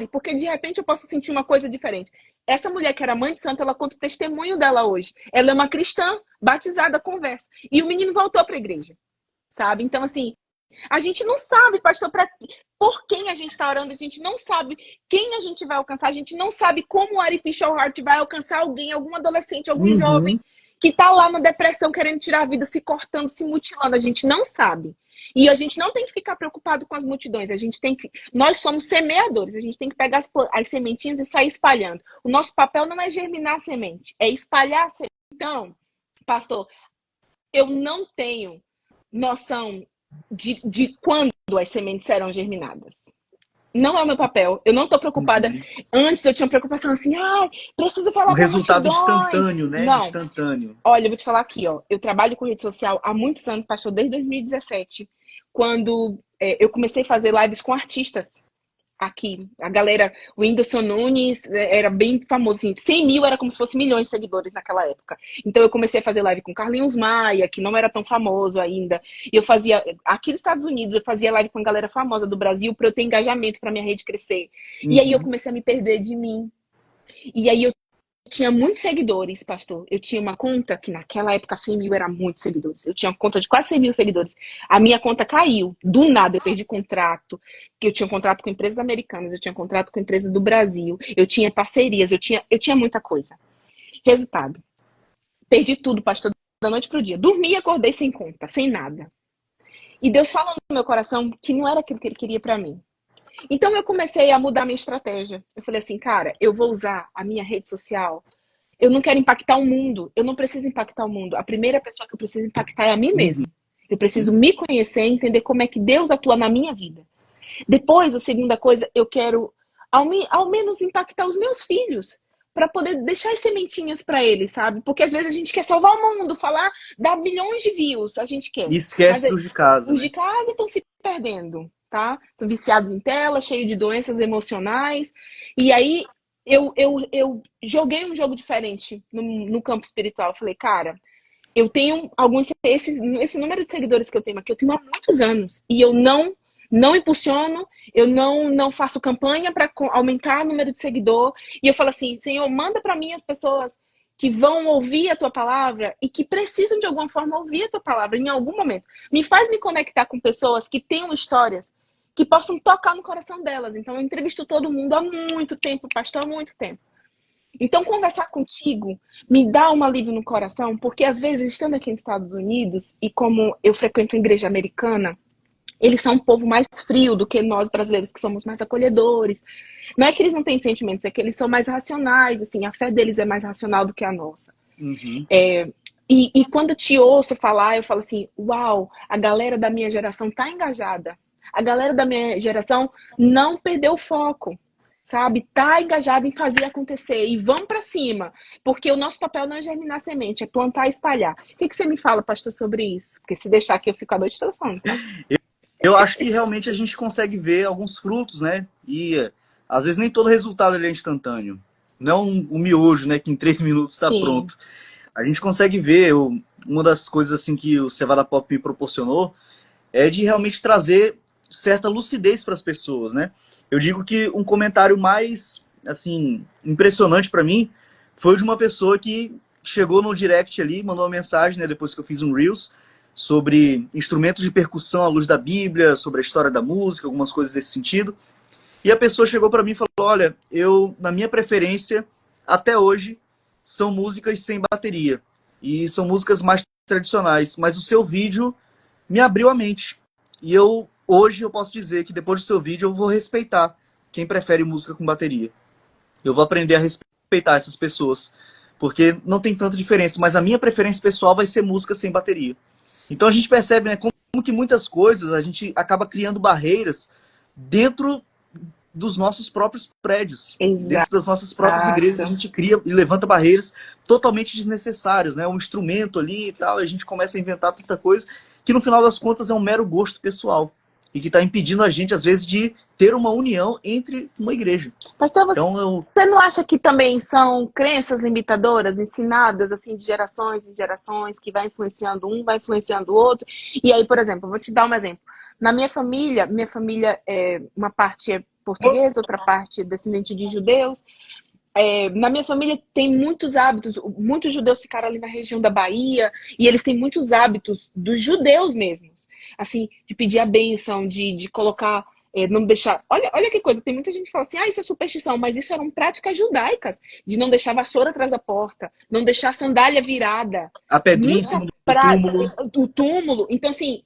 porque de repente eu posso sentir uma coisa diferente. Essa mulher que era mãe de santo, ela conta o testemunho dela hoje. Ela é uma cristã, batizada, conversa. E o menino voltou para a igreja, sabe? Então assim, a gente não sabe, pastor, por quem a gente está orando, a gente não sabe quem a gente vai alcançar, a gente não sabe como o artificial heart vai alcançar alguém, algum adolescente, algum jovem que tá lá na depressão, querendo tirar a vida, se cortando, se mutilando. A gente não sabe. E a gente não tem que ficar preocupado com as multidões. Nós somos semeadores. A gente tem que pegar as sementinhas e sair espalhando. O nosso papel não é germinar a semente, é espalhar a semente. Então, pastor, eu não tenho noção de quando as sementes serão germinadas. Não é o meu papel. Eu não estou preocupada. Antes eu tinha preocupação assim, preciso falar Um com resultado multidões. instantâneo, né? Não. Instantâneo. Olha, eu vou te falar aqui, ó. Eu trabalho com rede social há muitos anos, pastor, desde 2017, quando eu comecei a fazer lives com artistas aqui. A galera, o Whindersson Nunes era bem famosinho. 100 mil era como se fosse milhões de seguidores naquela época. Então eu comecei a fazer live com Carlinhos Maia, que não era tão famoso ainda. E eu fazia, aqui nos Estados Unidos, eu fazia live com a galera famosa do Brasil para eu ter engajamento, para minha rede crescer. E aí eu comecei a me perder de mim. E aí eu tinha muitos seguidores, pastor. Eu tinha uma conta que naquela época 100 mil era muitos seguidores. Eu tinha uma conta de quase 100 mil seguidores. A minha conta caiu. Do nada, eu perdi contrato. Eu tinha contrato com empresas americanas, eu tinha contrato com empresas do Brasil, eu tinha parcerias, eu tinha muita coisa. Resultado. Perdi tudo, pastor, da noite pro dia. Dormi e acordei sem conta, sem nada. E Deus falou no meu coração que não era aquilo que Ele queria pra mim. Então eu comecei a mudar minha estratégia. Eu falei assim, cara, eu vou usar a minha rede social. Eu não quero impactar o mundo. Eu não preciso impactar o mundo. A primeira pessoa que eu preciso impactar é a mim mesmo. Eu preciso me conhecer e entender como é que Deus atua na minha vida. Depois, a segunda coisa, eu quero ao menos impactar os meus filhos, para poder deixar as sementinhas para eles, sabe? Porque às vezes a gente quer salvar o mundo, dar milhões de views, a gente quer. E esquece dos de casa. Os de casa estão se perdendo, tá? São viciados em tela, cheios de doenças emocionais. E aí eu joguei um jogo diferente no campo espiritual. Eu falei, cara, eu tenho esse número de seguidores que eu tenho aqui, eu tenho há muitos anos. E eu não impulsiono, eu não faço campanha para aumentar o número de seguidor. E eu falo assim, Senhor, manda para mim as pessoas que vão ouvir a tua palavra e que precisam de alguma forma ouvir a tua palavra em algum momento. Me faz me conectar com pessoas que tenham histórias que possam tocar no coração delas. Então eu entrevisto todo mundo há muito tempo, pastor, há muito tempo. Então conversar contigo me dá um alívio no coração, porque às vezes, estando aqui nos Estados Unidos, e como eu frequento a igreja americana, eles são um povo mais frio do que nós brasileiros, que somos mais acolhedores. Não é que eles não têm sentimentos, é que eles são mais racionais, assim, a fé deles é mais racional do que a nossa. E quando eu te ouço falar, eu falo assim, uau, a galera da minha geração tá engajada. A galera da minha geração não perdeu o foco, sabe? Tá engajada em fazer acontecer. E vamos para cima, porque o nosso papel não é germinar semente, é plantar e espalhar. O que você me fala, pastor, sobre isso? Porque se deixar aqui, eu fico a noite toda falando, tá? Eu acho que realmente a gente consegue ver alguns frutos, né? E às vezes nem todo resultado ele é instantâneo. Não é um miojo, né? Que em 3 minutos está pronto. A gente consegue ver, uma das coisas assim que o Cevada Pop me proporcionou é de realmente trazer certa lucidez para as pessoas, né? Eu digo que um comentário mais, assim, impressionante para mim foi de uma pessoa que chegou no direct ali, mandou uma mensagem, né? Depois que eu fiz um Reels, sobre instrumentos de percussão à luz da Bíblia, sobre a história da música, algumas coisas desse sentido. E a pessoa chegou para mim e falou, olha, na minha preferência, até hoje, são músicas sem bateria. E são músicas mais tradicionais. Mas o seu vídeo me abriu a mente. E hoje eu posso dizer que depois do seu vídeo eu vou respeitar quem prefere música com bateria. Eu vou aprender a respeitar essas pessoas. Porque não tem tanta diferença. Mas a minha preferência pessoal vai ser música sem bateria. Então a gente percebe, né, como que muitas coisas a gente acaba criando barreiras dentro dos nossos próprios prédios. Exato. Dentro das nossas próprias igrejas a gente cria e levanta barreiras totalmente desnecessárias, né? Um instrumento ali e tal, a gente começa a inventar tanta coisa que no final das contas é um mero gosto pessoal e que está impedindo a gente, às vezes, de ter uma união entre uma igreja. Pastor, você não acha que também são crenças limitadoras, ensinadas assim de gerações em gerações, que vai influenciando um, vai influenciando o outro? E aí, por exemplo, eu vou te dar um exemplo. Na minha família uma parte é portuguesa, outra parte é descendente de judeus. Na minha família tem muitos hábitos, muitos judeus ficaram ali na região da Bahia, e eles têm muitos hábitos dos judeus mesmos, assim, de pedir a bênção, de colocar não deixar. Olha que coisa, tem muita gente que fala assim, isso é superstição, mas isso eram práticas judaicas, de não deixar vassoura atrás da porta, não deixar sandália virada. A pedrinha em Muita cima do prática, túmulo. o túmulo. Então, assim,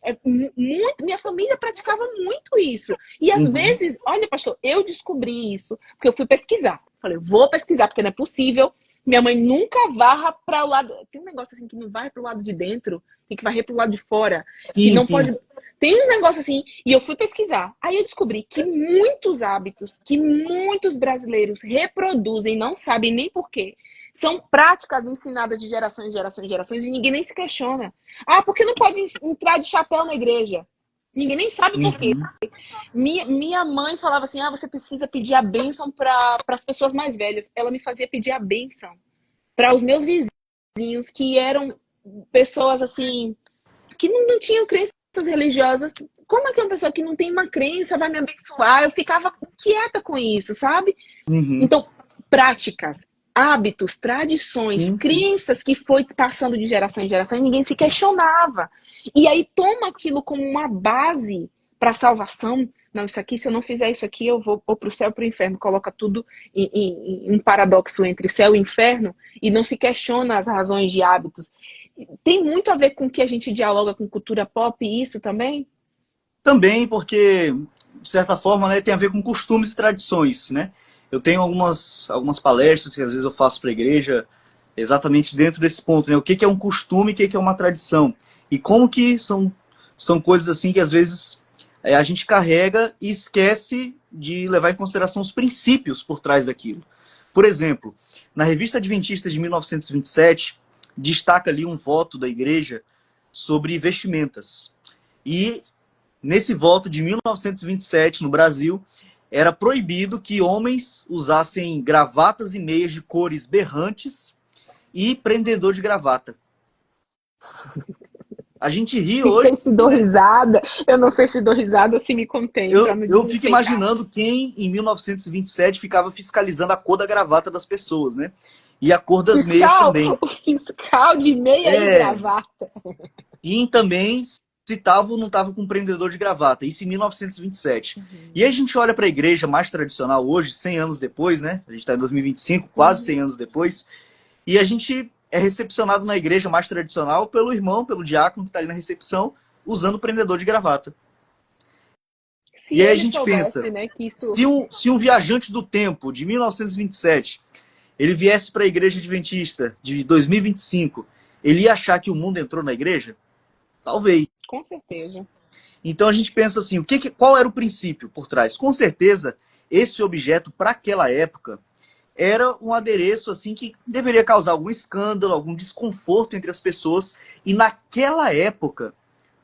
minha família praticava muito isso. E às Uhum. vezes, olha, pastor, eu descobri isso, porque eu fui pesquisar. Falei, vou pesquisar, porque não é possível. Minha mãe nunca varra para o lado. Tem um negócio assim que não varre para o lado de dentro, tem que varrer para o lado de fora. Que Sim, não sim. pode. Tem um negócio assim, e eu fui pesquisar. Aí eu descobri que muitos hábitos que muitos brasileiros reproduzem, não sabem nem por quê, são práticas ensinadas de gerações, gerações, gerações, e ninguém nem se questiona. Por que não pode entrar de chapéu na igreja? Ninguém nem sabe por quê. Uhum. Minha mãe falava assim, você precisa pedir a bênção para as pessoas mais velhas. Ela me fazia pedir a bênção para os meus vizinhos, que eram pessoas assim, que não tinham crenças religiosas. Como é que uma pessoa que não tem uma crença vai me abençoar? Eu ficava quieta com isso, sabe? Uhum. Então, práticas, hábitos, tradições, Sim, sim. crenças que foi passando de geração em geração e ninguém se questionava. E aí toma aquilo como uma base para a salvação. Não, isso aqui, se eu não fizer isso aqui, eu vou para o céu, para o inferno. Coloca tudo em um paradoxo entre céu e inferno e não se questiona as razões de hábitos. Tem muito a ver com que a gente dialoga com cultura pop e isso também? Também porque, de certa forma, né, tem a ver com costumes e tradições, né? Eu tenho algumas palestras que às vezes eu faço para a igreja exatamente dentro desse ponto, né? O que é um costume e o que é uma tradição. E como que são coisas assim que às vezes a gente carrega e esquece de levar em consideração os princípios por trás daquilo. Por exemplo, na Revista Adventista de 1927, destaca ali um voto da igreja sobre vestimentas. E nesse voto de 1927, no Brasil, era proibido que homens usassem gravatas e meias de cores berrantes e prendedor de gravata. A gente ri Não hoje, sei se dou né? risada, eu não sei se dou risada ou se me contenho para não Eu fico desrespeitar. imaginando quem, em 1927, ficava fiscalizando a cor da gravata das pessoas, né? E a cor das meias também. O fiscal de meia e É, gravata. e também se tava ou não estava com prendedor de gravata. Isso em 1927. E aí a gente olha para a igreja mais tradicional hoje, 100 anos depois, né? A gente está em 2025, quase 100 anos depois. E a gente é recepcionado na igreja mais tradicional pelo irmão, pelo diácono que está ali na recepção, usando prendedor de gravata. Se E aí a ele gente pensa, soubesse, né, que isso... se um viajante do tempo, de 1927, ele viesse para a igreja adventista de 2025, ele ia achar que o mundo entrou na igreja? Talvez. Com certeza. Então a gente pensa assim, qual era o princípio por trás? Com certeza, esse objeto, para aquela época, era um adereço assim que deveria causar algum escândalo, algum desconforto entre as pessoas. E naquela época,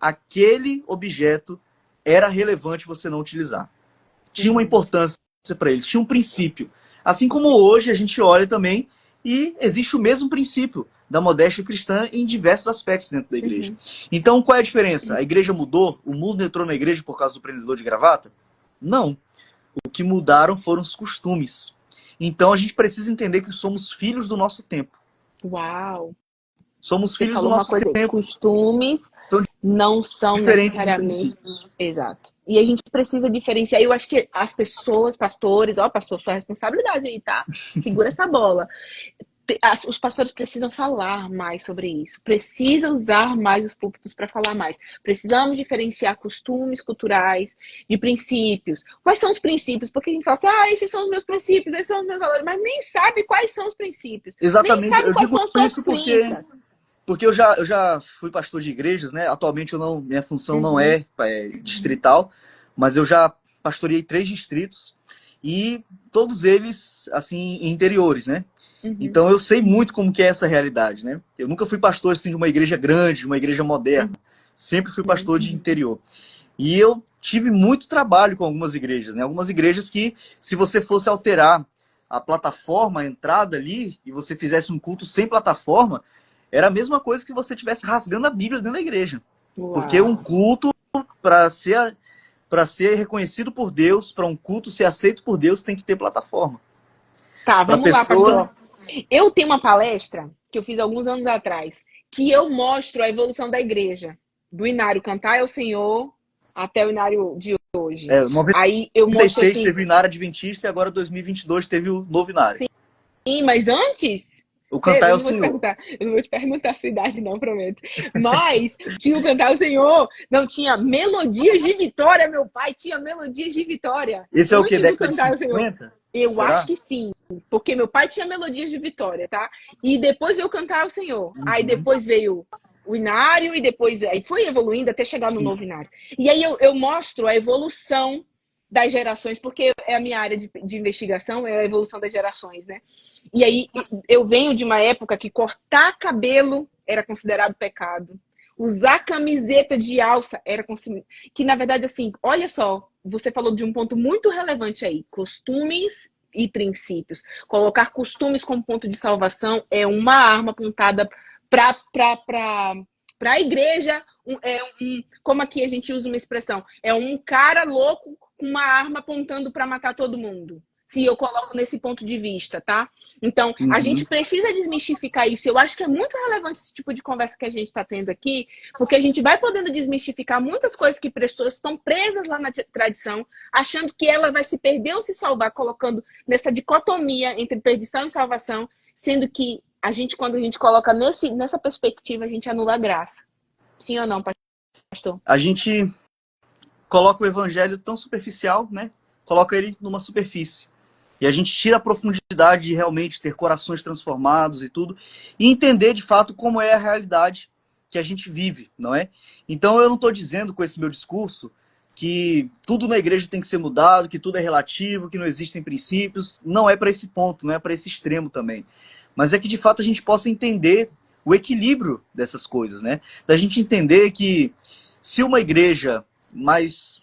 aquele objeto era relevante você não utilizar. Tinha uma importância para eles, tinha um princípio. Assim como hoje a gente olha também e existe o mesmo princípio da modéstia cristã em diversos aspectos dentro da igreja. Então, qual é a diferença? A igreja mudou? O mundo entrou na igreja por causa do prendedor de gravata? Não. O que mudaram foram os costumes. Então, a gente precisa entender que somos filhos do nosso tempo. Uau! Somos Você filhos do falou uma nosso coisa, tempo. costumes São não são diferentes de necessariamente... princípios. Exato. E a gente precisa diferenciar. Eu acho que as pessoas, pastores, pastor, sua responsabilidade aí, tá? Segura essa bola. Os pastores precisam falar mais sobre isso, precisam usar mais os púlpitos para falar mais. Precisamos diferenciar costumes culturais de princípios. Quais são os princípios? Porque a gente fala assim, esses são os meus princípios, esses são os meus valores, mas nem sabe quais são os princípios, nem Exatamente. sabe Eu quais digo são as suas isso crenças. porque eu já fui pastor de igrejas, né? Atualmente minha função não é distrital, mas eu já pastoreei 3 distritos e todos eles, assim, interiores, né? Então eu sei muito como que é essa realidade, né? Eu nunca fui pastor assim, de uma igreja grande, de uma igreja moderna. Sempre fui pastor de interior. E eu tive muito trabalho com algumas igrejas, né? Algumas igrejas que, se você fosse alterar a plataforma, a entrada ali, e você fizesse um culto sem plataforma, era a mesma coisa que você estivesse rasgando a Bíblia dentro da igreja. Porque um Uau. culto, para ser reconhecido por Deus, para um culto ser aceito por Deus, tem que ter plataforma. Tá, Para a vamos lá, pessoa... pastor. Eu tenho uma palestra que eu fiz alguns anos atrás, que eu mostro a evolução da igreja. Do inário cantar ao Senhor, até o Inário de hoje. É, Aí eu mostro 96 assim, teve o Inário Adventista e agora 2022 teve o novo Inário. sim, mas antes, O Cantar é eu o não vou te Senhor. perguntar, eu não vou te perguntar a sua idade, não, prometo. Mas tinha o Cantar o Senhor, não tinha Melodias de Vitória, meu pai tinha Melodias de Vitória. Esse é o que? Antes do Década de Cantar o Senhor. 50? Eu acho Será? que sim, porque meu pai tinha Melodias de Vitória, tá? E depois veio Cantar o Senhor. Aí Uhum. depois veio o Inário e depois aí foi evoluindo até chegar no Sim, novo sim. Inário. E aí eu mostro a evolução das gerações, porque é a minha área de investigação, é a evolução das gerações, né? E aí eu venho de uma época que cortar cabelo era considerado pecado. Usar camiseta de alça era considerado... Que, na verdade, assim, olha só, você falou de um ponto muito relevante aí. Costumes e princípios. Colocar costumes como ponto de salvação é uma arma apontada para a igreja. Como aqui a gente usa uma expressão? É um cara louco com uma arma apontando para matar todo mundo. Se eu coloco nesse ponto de vista, tá? Então, a Uhum. gente precisa desmistificar isso. Eu acho que é muito relevante esse tipo de conversa que a gente está tendo aqui, porque a gente vai podendo desmistificar muitas coisas que pessoas estão presas lá na tradição, achando que ela vai se perder ou se salvar, colocando nessa dicotomia entre perdição e salvação, sendo que a gente, quando a gente coloca nessa perspectiva, a gente anula a graça. Sim ou não, pastor? A gente coloca o evangelho tão superficial, né? Coloca ele numa superfície. E a gente tira a profundidade de realmente ter corações transformados e tudo, e entender de fato como é a realidade que a gente vive, não é? Então eu não estou dizendo com esse meu discurso que tudo na igreja tem que ser mudado, que tudo é relativo, que não existem princípios. Não é para esse ponto, não é para esse extremo também. Mas é que de fato a gente possa entender o equilíbrio dessas coisas, né? Da gente entender que se uma igreja mais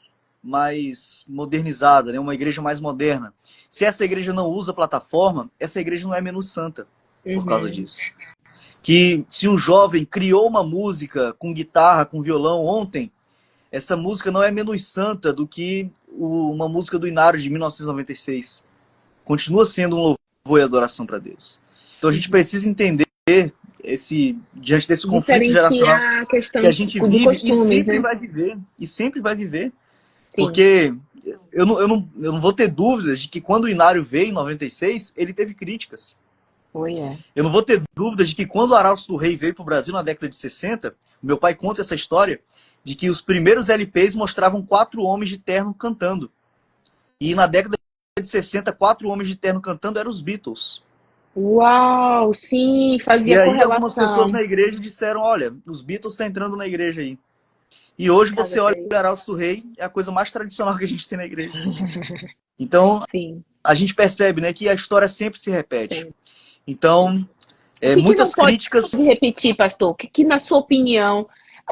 modernizada, né? Uma igreja mais moderna, se essa igreja não usa plataforma, essa igreja não é menos santa por causa disso. Que se um jovem criou uma música com guitarra, com violão ontem, essa música não é menos santa do que uma música do Inário de 1996. Continua sendo um louvor e adoração para Deus. Então a gente precisa entender diante desse conflito geracional Diferenciar a questão que a gente do vive e costumes, sempre né? vai viver, e sempre vai viver. Sim. Porque eu não vou ter dúvidas de que quando o Inário veio em 96, ele teve críticas. Eu não vou ter dúvidas de que quando o Arautos do Rei veio para o Brasil na década de 60, meu pai conta essa história, de que os primeiros LPs mostravam 4 homens de terno cantando. E na década de 60, 4 homens de terno cantando eram os Beatles. Uau, sim, E fazia aí algumas pessoas correlação. na igreja disseram, olha, os Beatles estão entrando na igreja aí. E hoje você olha o Arautos do Rei, é a coisa mais tradicional que a gente tem na igreja. Então, Sim. a gente percebe, né, que a história sempre se repete. Sim. Então, O que muitas não pode críticas... repetir, pastor? O que, na sua opinião,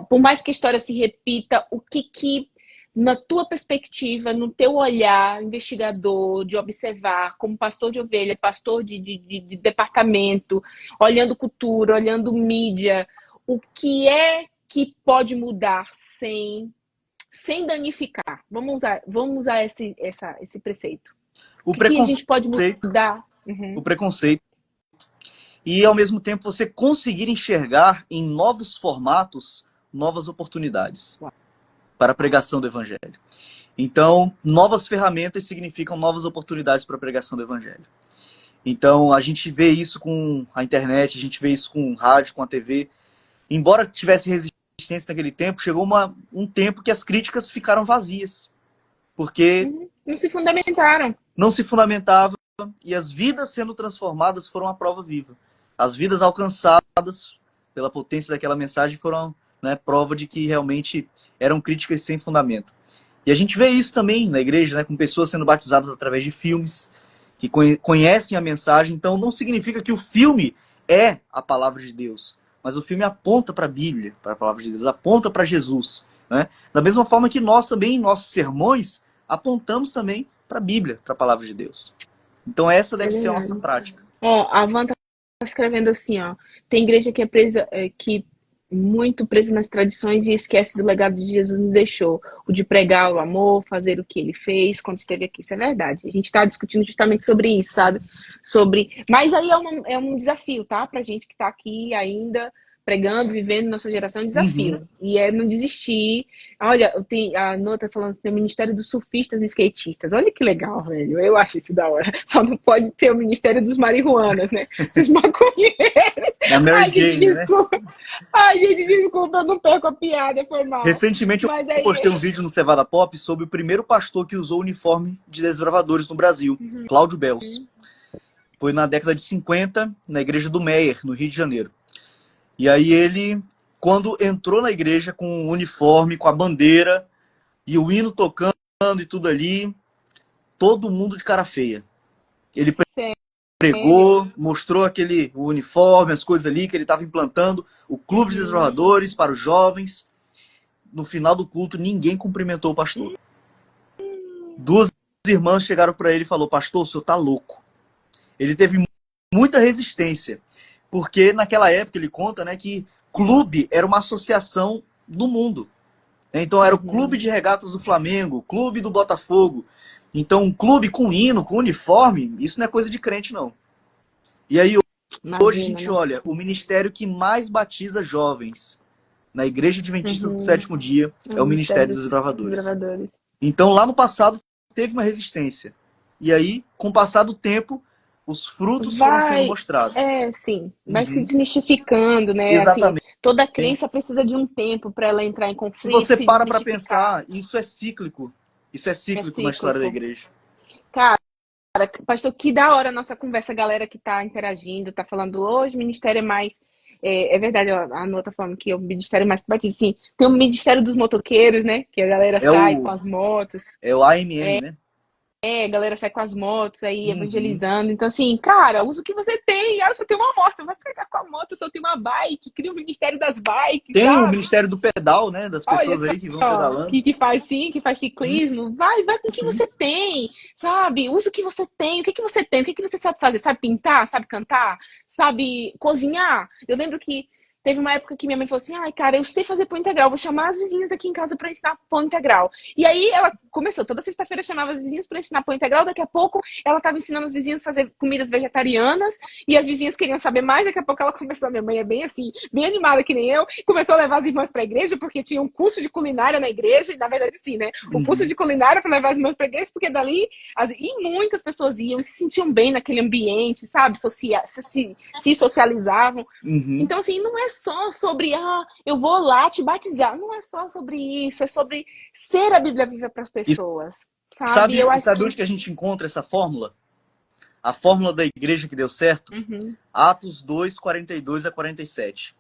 por mais que a história se repita, o que, na tua perspectiva, no teu olhar, investigador, de observar, como pastor de ovelha, pastor de departamento, olhando cultura, olhando mídia, o que é que pode mudar sem danificar? Vamos usar esse preceito. O que a gente pode preconceito, mudar? o preconceito. E, ao mesmo tempo, você conseguir enxergar em novos formatos, novas oportunidades para a pregação do evangelho. Então, novas ferramentas significam novas oportunidades para a pregação do evangelho. Então, a gente vê isso com a internet, a gente vê isso com o rádio, com a TV. Embora tivesse resistência naquele tempo, chegou um tempo que as críticas ficaram vazias. Porque não se fundamentaram. Não se fundamentavam, e as vidas sendo transformadas foram a prova viva. As vidas alcançadas pela potência daquela mensagem foram, né, prova de que realmente eram críticas sem fundamento. E a gente vê isso também na igreja, né, com pessoas sendo batizadas através de filmes, que conhecem a mensagem. Então não significa que o filme é a palavra de Deus, mas o filme aponta para a Bíblia, para a palavra de Deus, aponta para Jesus. Né? Da mesma forma que nós também, em nossos sermões, apontamos também para a Bíblia, para a palavra de Deus. Então essa deve ser a nossa prática. A Van tá escrevendo assim, ó. Tem igreja que é presa, muito presa nas tradições e esquece do legado de Jesus nos deixou. O de pregar o amor, fazer o que ele fez quando esteve aqui. Isso é verdade. A gente está discutindo justamente sobre isso, sabe? Mas aí é um desafio, tá? Pra gente que está aqui ainda, pregando, vivendo nossa geração é um desafio. E é não desistir. Olha, a Nô tá falando que tem o Ministério dos Surfistas e Skatistas. Olha que legal, velho. Eu acho isso da hora. Só não pode ter o Ministério dos Marihuanas, né? Dos maconheiros. Da Mary Ai, gente, Jane, né? desculpa. Ai, gente, desculpa, eu não perco a piada, foi mal. Recentemente Mas eu aí... postei um vídeo no Cevada Pop sobre o primeiro pastor que usou o uniforme de desbravadores no Brasil, Cláudio Bells. Foi na década de 50, na igreja do Meier, no Rio de Janeiro. E aí ele, quando entrou na igreja com o uniforme, com a bandeira, e o hino tocando e tudo ali, todo mundo de cara feia. Ele pregou, mostrou o uniforme, as coisas ali que ele estava implantando, o clube de desbravadores para os jovens. No final do culto, ninguém cumprimentou o pastor. Duas irmãs chegaram para ele e falaram: pastor, o senhor tá louco. Ele teve muita resistência, porque naquela época ele conta, né, que clube era uma associação do mundo. Então era o clube de regatas do Flamengo, o clube do Botafogo. Então um clube com hino, com uniforme, isso não é coisa de crente, não. E aí hoje a gente olha, o ministério que mais batiza jovens na Igreja Adventista do Sétimo Dia é o Ministério dos Desbravadores. Então lá no passado teve uma resistência. E aí, com o passar do tempo, os frutos foram sendo mostrados. Sim. Vai se desmistificando, né? Exatamente. Assim, toda crença precisa de um tempo para ela entrar em conflito. Se você para pensar, isso é cíclico. Isso é cíclico na história da igreja. Cara, pastor, que da hora a nossa conversa, a galera que tá interagindo, tá falando hoje, o ministério é mais... É verdade, a Nô tá falando que é o ministério mais batido. Sim, tem o Ministério dos Motoqueiros, né? Que a galera sai com as motos. É o AMM, né? A galera sai com as motos aí, evangelizando. Então, assim, cara, usa o que você tem. Eu só tenho uma moto, vai pegar com a moto, eu só tenho uma bike. Cria o Ministério das Bikes, tem sabe? O Ministério do Pedal, né? Das pessoas aí que vão pedalando. Que faz ciclismo. Vai com o que você tem, sabe? Usa o que você tem. O que você tem? O que você sabe fazer? Sabe pintar? Sabe cantar? Sabe cozinhar? Eu lembro que teve uma época que minha mãe falou assim: ai, cara, eu sei fazer pão integral, vou chamar as vizinhas aqui em casa para ensinar pão integral. E aí ela começou, toda sexta-feira chamava as vizinhas para ensinar pão integral, daqui a pouco ela estava ensinando as vizinhas a fazer comidas vegetarianas, e as vizinhas queriam saber mais, daqui a pouco ela começou, minha mãe é bem assim, bem animada que nem eu, começou a levar as irmãs para a igreja, porque tinha um curso de culinária na igreja, e na verdade sim, né? O curso de culinária para levar as irmãs para a igreja, porque dali, e muitas pessoas iam, se sentiam bem naquele ambiente, sabe? Se socializavam. Então, assim, não é só sobre, eu vou lá te batizar. Não é só sobre isso, é sobre ser a Bíblia viva para as pessoas. Sabe onde que a gente encontra essa fórmula? A fórmula da igreja que deu certo? Atos 2, 42 a 47.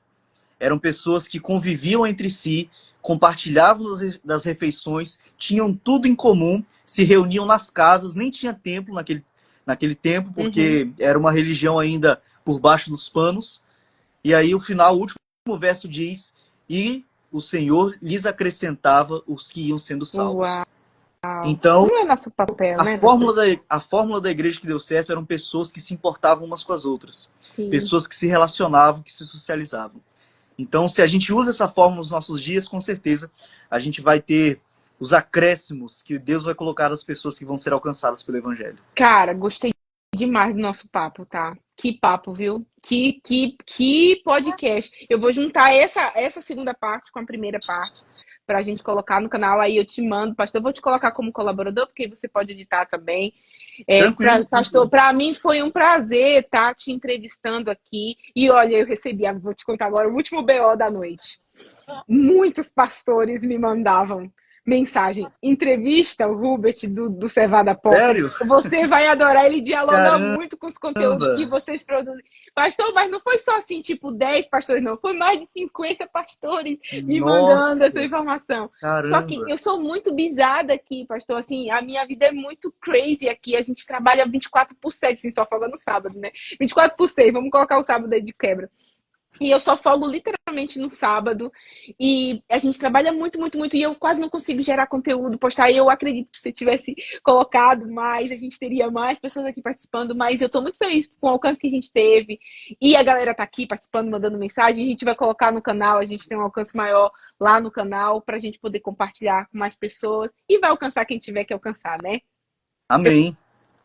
Eram pessoas que conviviam entre si, compartilhavam das refeições, tinham tudo em comum, se reuniam nas casas, nem tinha templo naquele tempo, porque era uma religião ainda por baixo dos panos. E aí o último verso diz: e o Senhor lhes acrescentava os que iam sendo salvos. Uau. Então, não é nosso papel, a fórmula da igreja que deu certo eram pessoas que se importavam umas com as outras. Sim. Pessoas que se relacionavam, que se socializavam. Então, se a gente usa essa fórmula nos nossos dias, com certeza a gente vai ter os acréscimos que Deus vai colocar das pessoas que vão ser alcançadas pelo Evangelho. Cara, gostei demais do nosso papo, tá? Que papo, viu? Que podcast. Eu vou juntar essa segunda parte com a primeira parte pra gente colocar no canal. Aí eu te mando, pastor. Eu vou te colocar como colaborador, porque você pode editar também. Pastor, pra mim foi um prazer estar te entrevistando aqui. E olha, eu recebi, vou te contar agora, o último BO da noite. Muitos pastores me mandavam mensagem: entrevista o Hubert do Cevada Pop. Sério? Você vai adorar, ele dialoga muito com os conteúdos que vocês produzem. Pastor, mas não foi só assim, tipo 10 pastores, não. Foi mais de 50 pastores me mandando essa informação. Caramba. Só que eu sou muito bisada aqui, pastor. Assim, a minha vida é muito crazy aqui. A gente trabalha 24/7, assim, só folga no sábado, né? 24/6, vamos colocar o sábado aí de quebra. E eu só folgo literalmente no sábado. E a gente trabalha muito, muito, muito. E eu quase não consigo gerar conteúdo, postar. E eu acredito que se você tivesse colocado mais, a gente teria mais pessoas aqui participando. Mas eu tô muito feliz com o alcance que a gente teve. E a galera tá aqui participando, mandando mensagem. A gente vai colocar no canal. A gente tem um alcance maior lá no canal pra gente poder compartilhar com mais pessoas. E vai alcançar quem tiver que alcançar, né? Amém.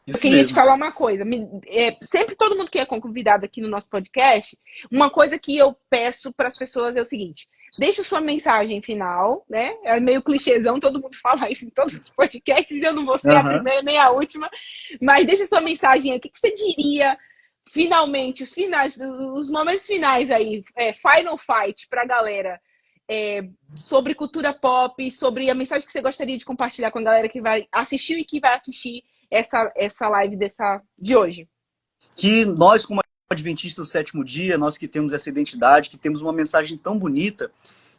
Eu Isso queria te mesmo. falar uma coisa. Sempre todo mundo que é convidado aqui no nosso podcast, uma coisa que eu peço para as pessoas é o seguinte: deixe sua mensagem final, né? É meio clichêzão, todo mundo fala isso em todos os podcasts, eu não vou ser a Aham. primeira nem a última, mas deixe sua mensagem aí. O que você diria, finalmente, os momentos finais aí, Final Fight para a galera, sobre cultura pop, sobre a mensagem que você gostaria de compartilhar com a galera que vai assistir e que vai assistir essa live de hoje. Que nós, como adventistas do sétimo dia, nós que temos essa identidade, que temos uma mensagem tão bonita,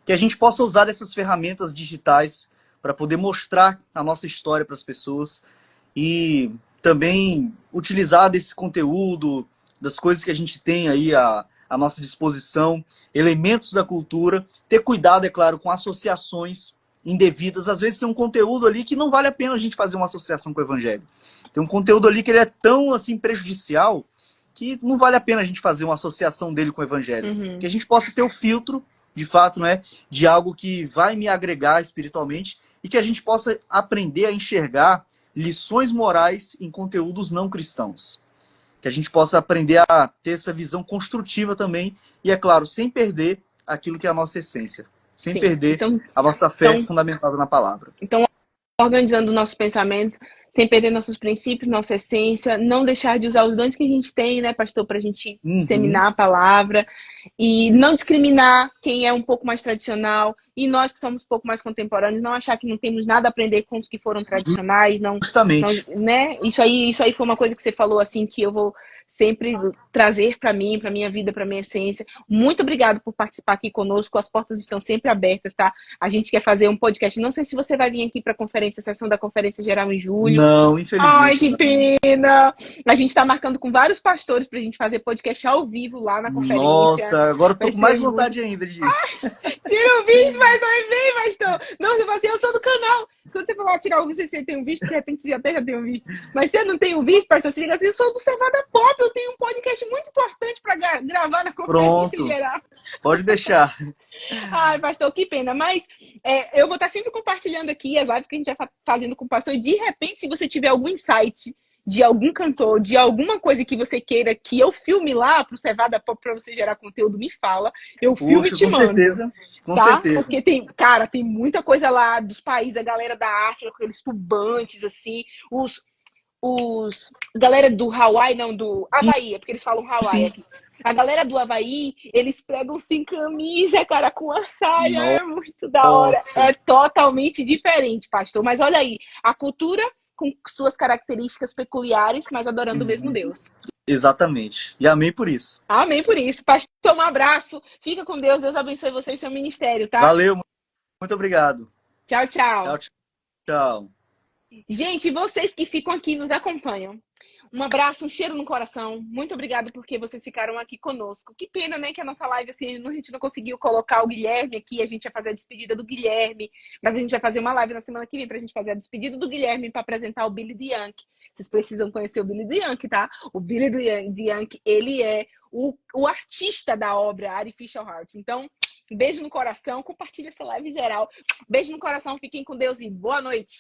que a gente possa usar essas ferramentas digitais para poder mostrar a nossa história para as pessoas e também utilizar desse conteúdo, das coisas que a gente tem aí à nossa disposição, elementos da cultura, ter cuidado, é claro, com associações indevidas. Às vezes tem um conteúdo ali que não vale a pena a gente fazer uma associação com o evangelho. Tem um conteúdo ali que ele é tão assim prejudicial que não vale a pena a gente fazer uma associação dele com o evangelho. Uhum. Que a gente possa ter o filtro, de fato, né, de algo que vai me agregar espiritualmente e que a gente possa aprender a enxergar lições morais em conteúdos não cristãos. Que a gente possa aprender a ter essa visão construtiva também e, é claro, sem perder aquilo que é a nossa essência. Sem perder a nossa fé fundamentada na palavra. Então, organizando nossos pensamentos, sem perder nossos princípios, nossa essência, não deixar de usar os dons que a gente tem, né, pastor, para a gente disseminar a palavra, e não discriminar quem é um pouco mais tradicional, e nós que somos um pouco mais contemporâneos, não achar que não temos nada a aprender com os que foram tradicionais, Justamente. né? Isso aí foi uma coisa que você falou, assim, que eu vou sempre trazer para mim, para minha vida, para minha essência. Muito obrigado por participar aqui conosco, as portas estão sempre abertas, tá? A gente quer fazer um podcast, não sei se você vai vir aqui para a sessão da Conferência Geral em julho. Não, infelizmente. Ai, que pena! A gente está marcando com vários pastores para a gente fazer podcast ao vivo lá na conferência. Nossa, agora eu tô com mais vontade ainda de ir. Tira o visto, mas não vem, pastor. Não, você fala assim, eu sou do canal. Quando você falar tirar o visto, você tem um visto, de repente você até já tem um visto. Mas você não tem um visto, pastor, você diga assim, eu sou do Cevada Pop, eu tenho um podcast muito importante para gravar na Conferência Geral. Pode deixar. Ai, pastor, que pena. Mas eu vou estar sempre compartilhando aqui as lives que a gente vai fazendo com o pastor. E de repente, se você tiver algum insight de algum cantor, de alguma coisa que você queira que eu filme lá pro Cevada Pop para você gerar conteúdo, me fala. Eu filme e te mando. Certeza. Com tá? certeza. Porque tem muita coisa lá dos países, a galera da África, aqueles tubantes, assim, galera do Hawaii, não, do Havaí, é porque eles falam Hawaii aqui. A galera do Havaí, eles pregam sem camisa, cara, com a saia, é muito da hora. É totalmente diferente, pastor. Mas olha aí, a cultura com suas características peculiares, mas adorando o mesmo Deus. Exatamente. E amém por isso. Amém por isso. Pastor, um abraço. Fica com Deus. Deus abençoe você e seu ministério, tá? Valeu. Muito obrigado. Tchau, tchau. Tchau. Gente, vocês que ficam aqui nos acompanham. Um abraço, um cheiro no coração. Muito obrigado porque vocês ficaram aqui conosco. Que pena, né, que a nossa live, assim, a gente não conseguiu colocar o Guilherme aqui. A gente ia fazer a despedida do Guilherme. Mas a gente vai fazer uma live na semana que vem pra gente fazer a despedida do Guilherme para apresentar o Billy DeYoung. Vocês precisam conhecer o Billy DeYoung, tá? O Billy DeYoung, ele é o artista da obra Artificial Heart. Então, um beijo no coração. Compartilha essa live geral. Beijo no coração. Fiquem com Deus e boa noite.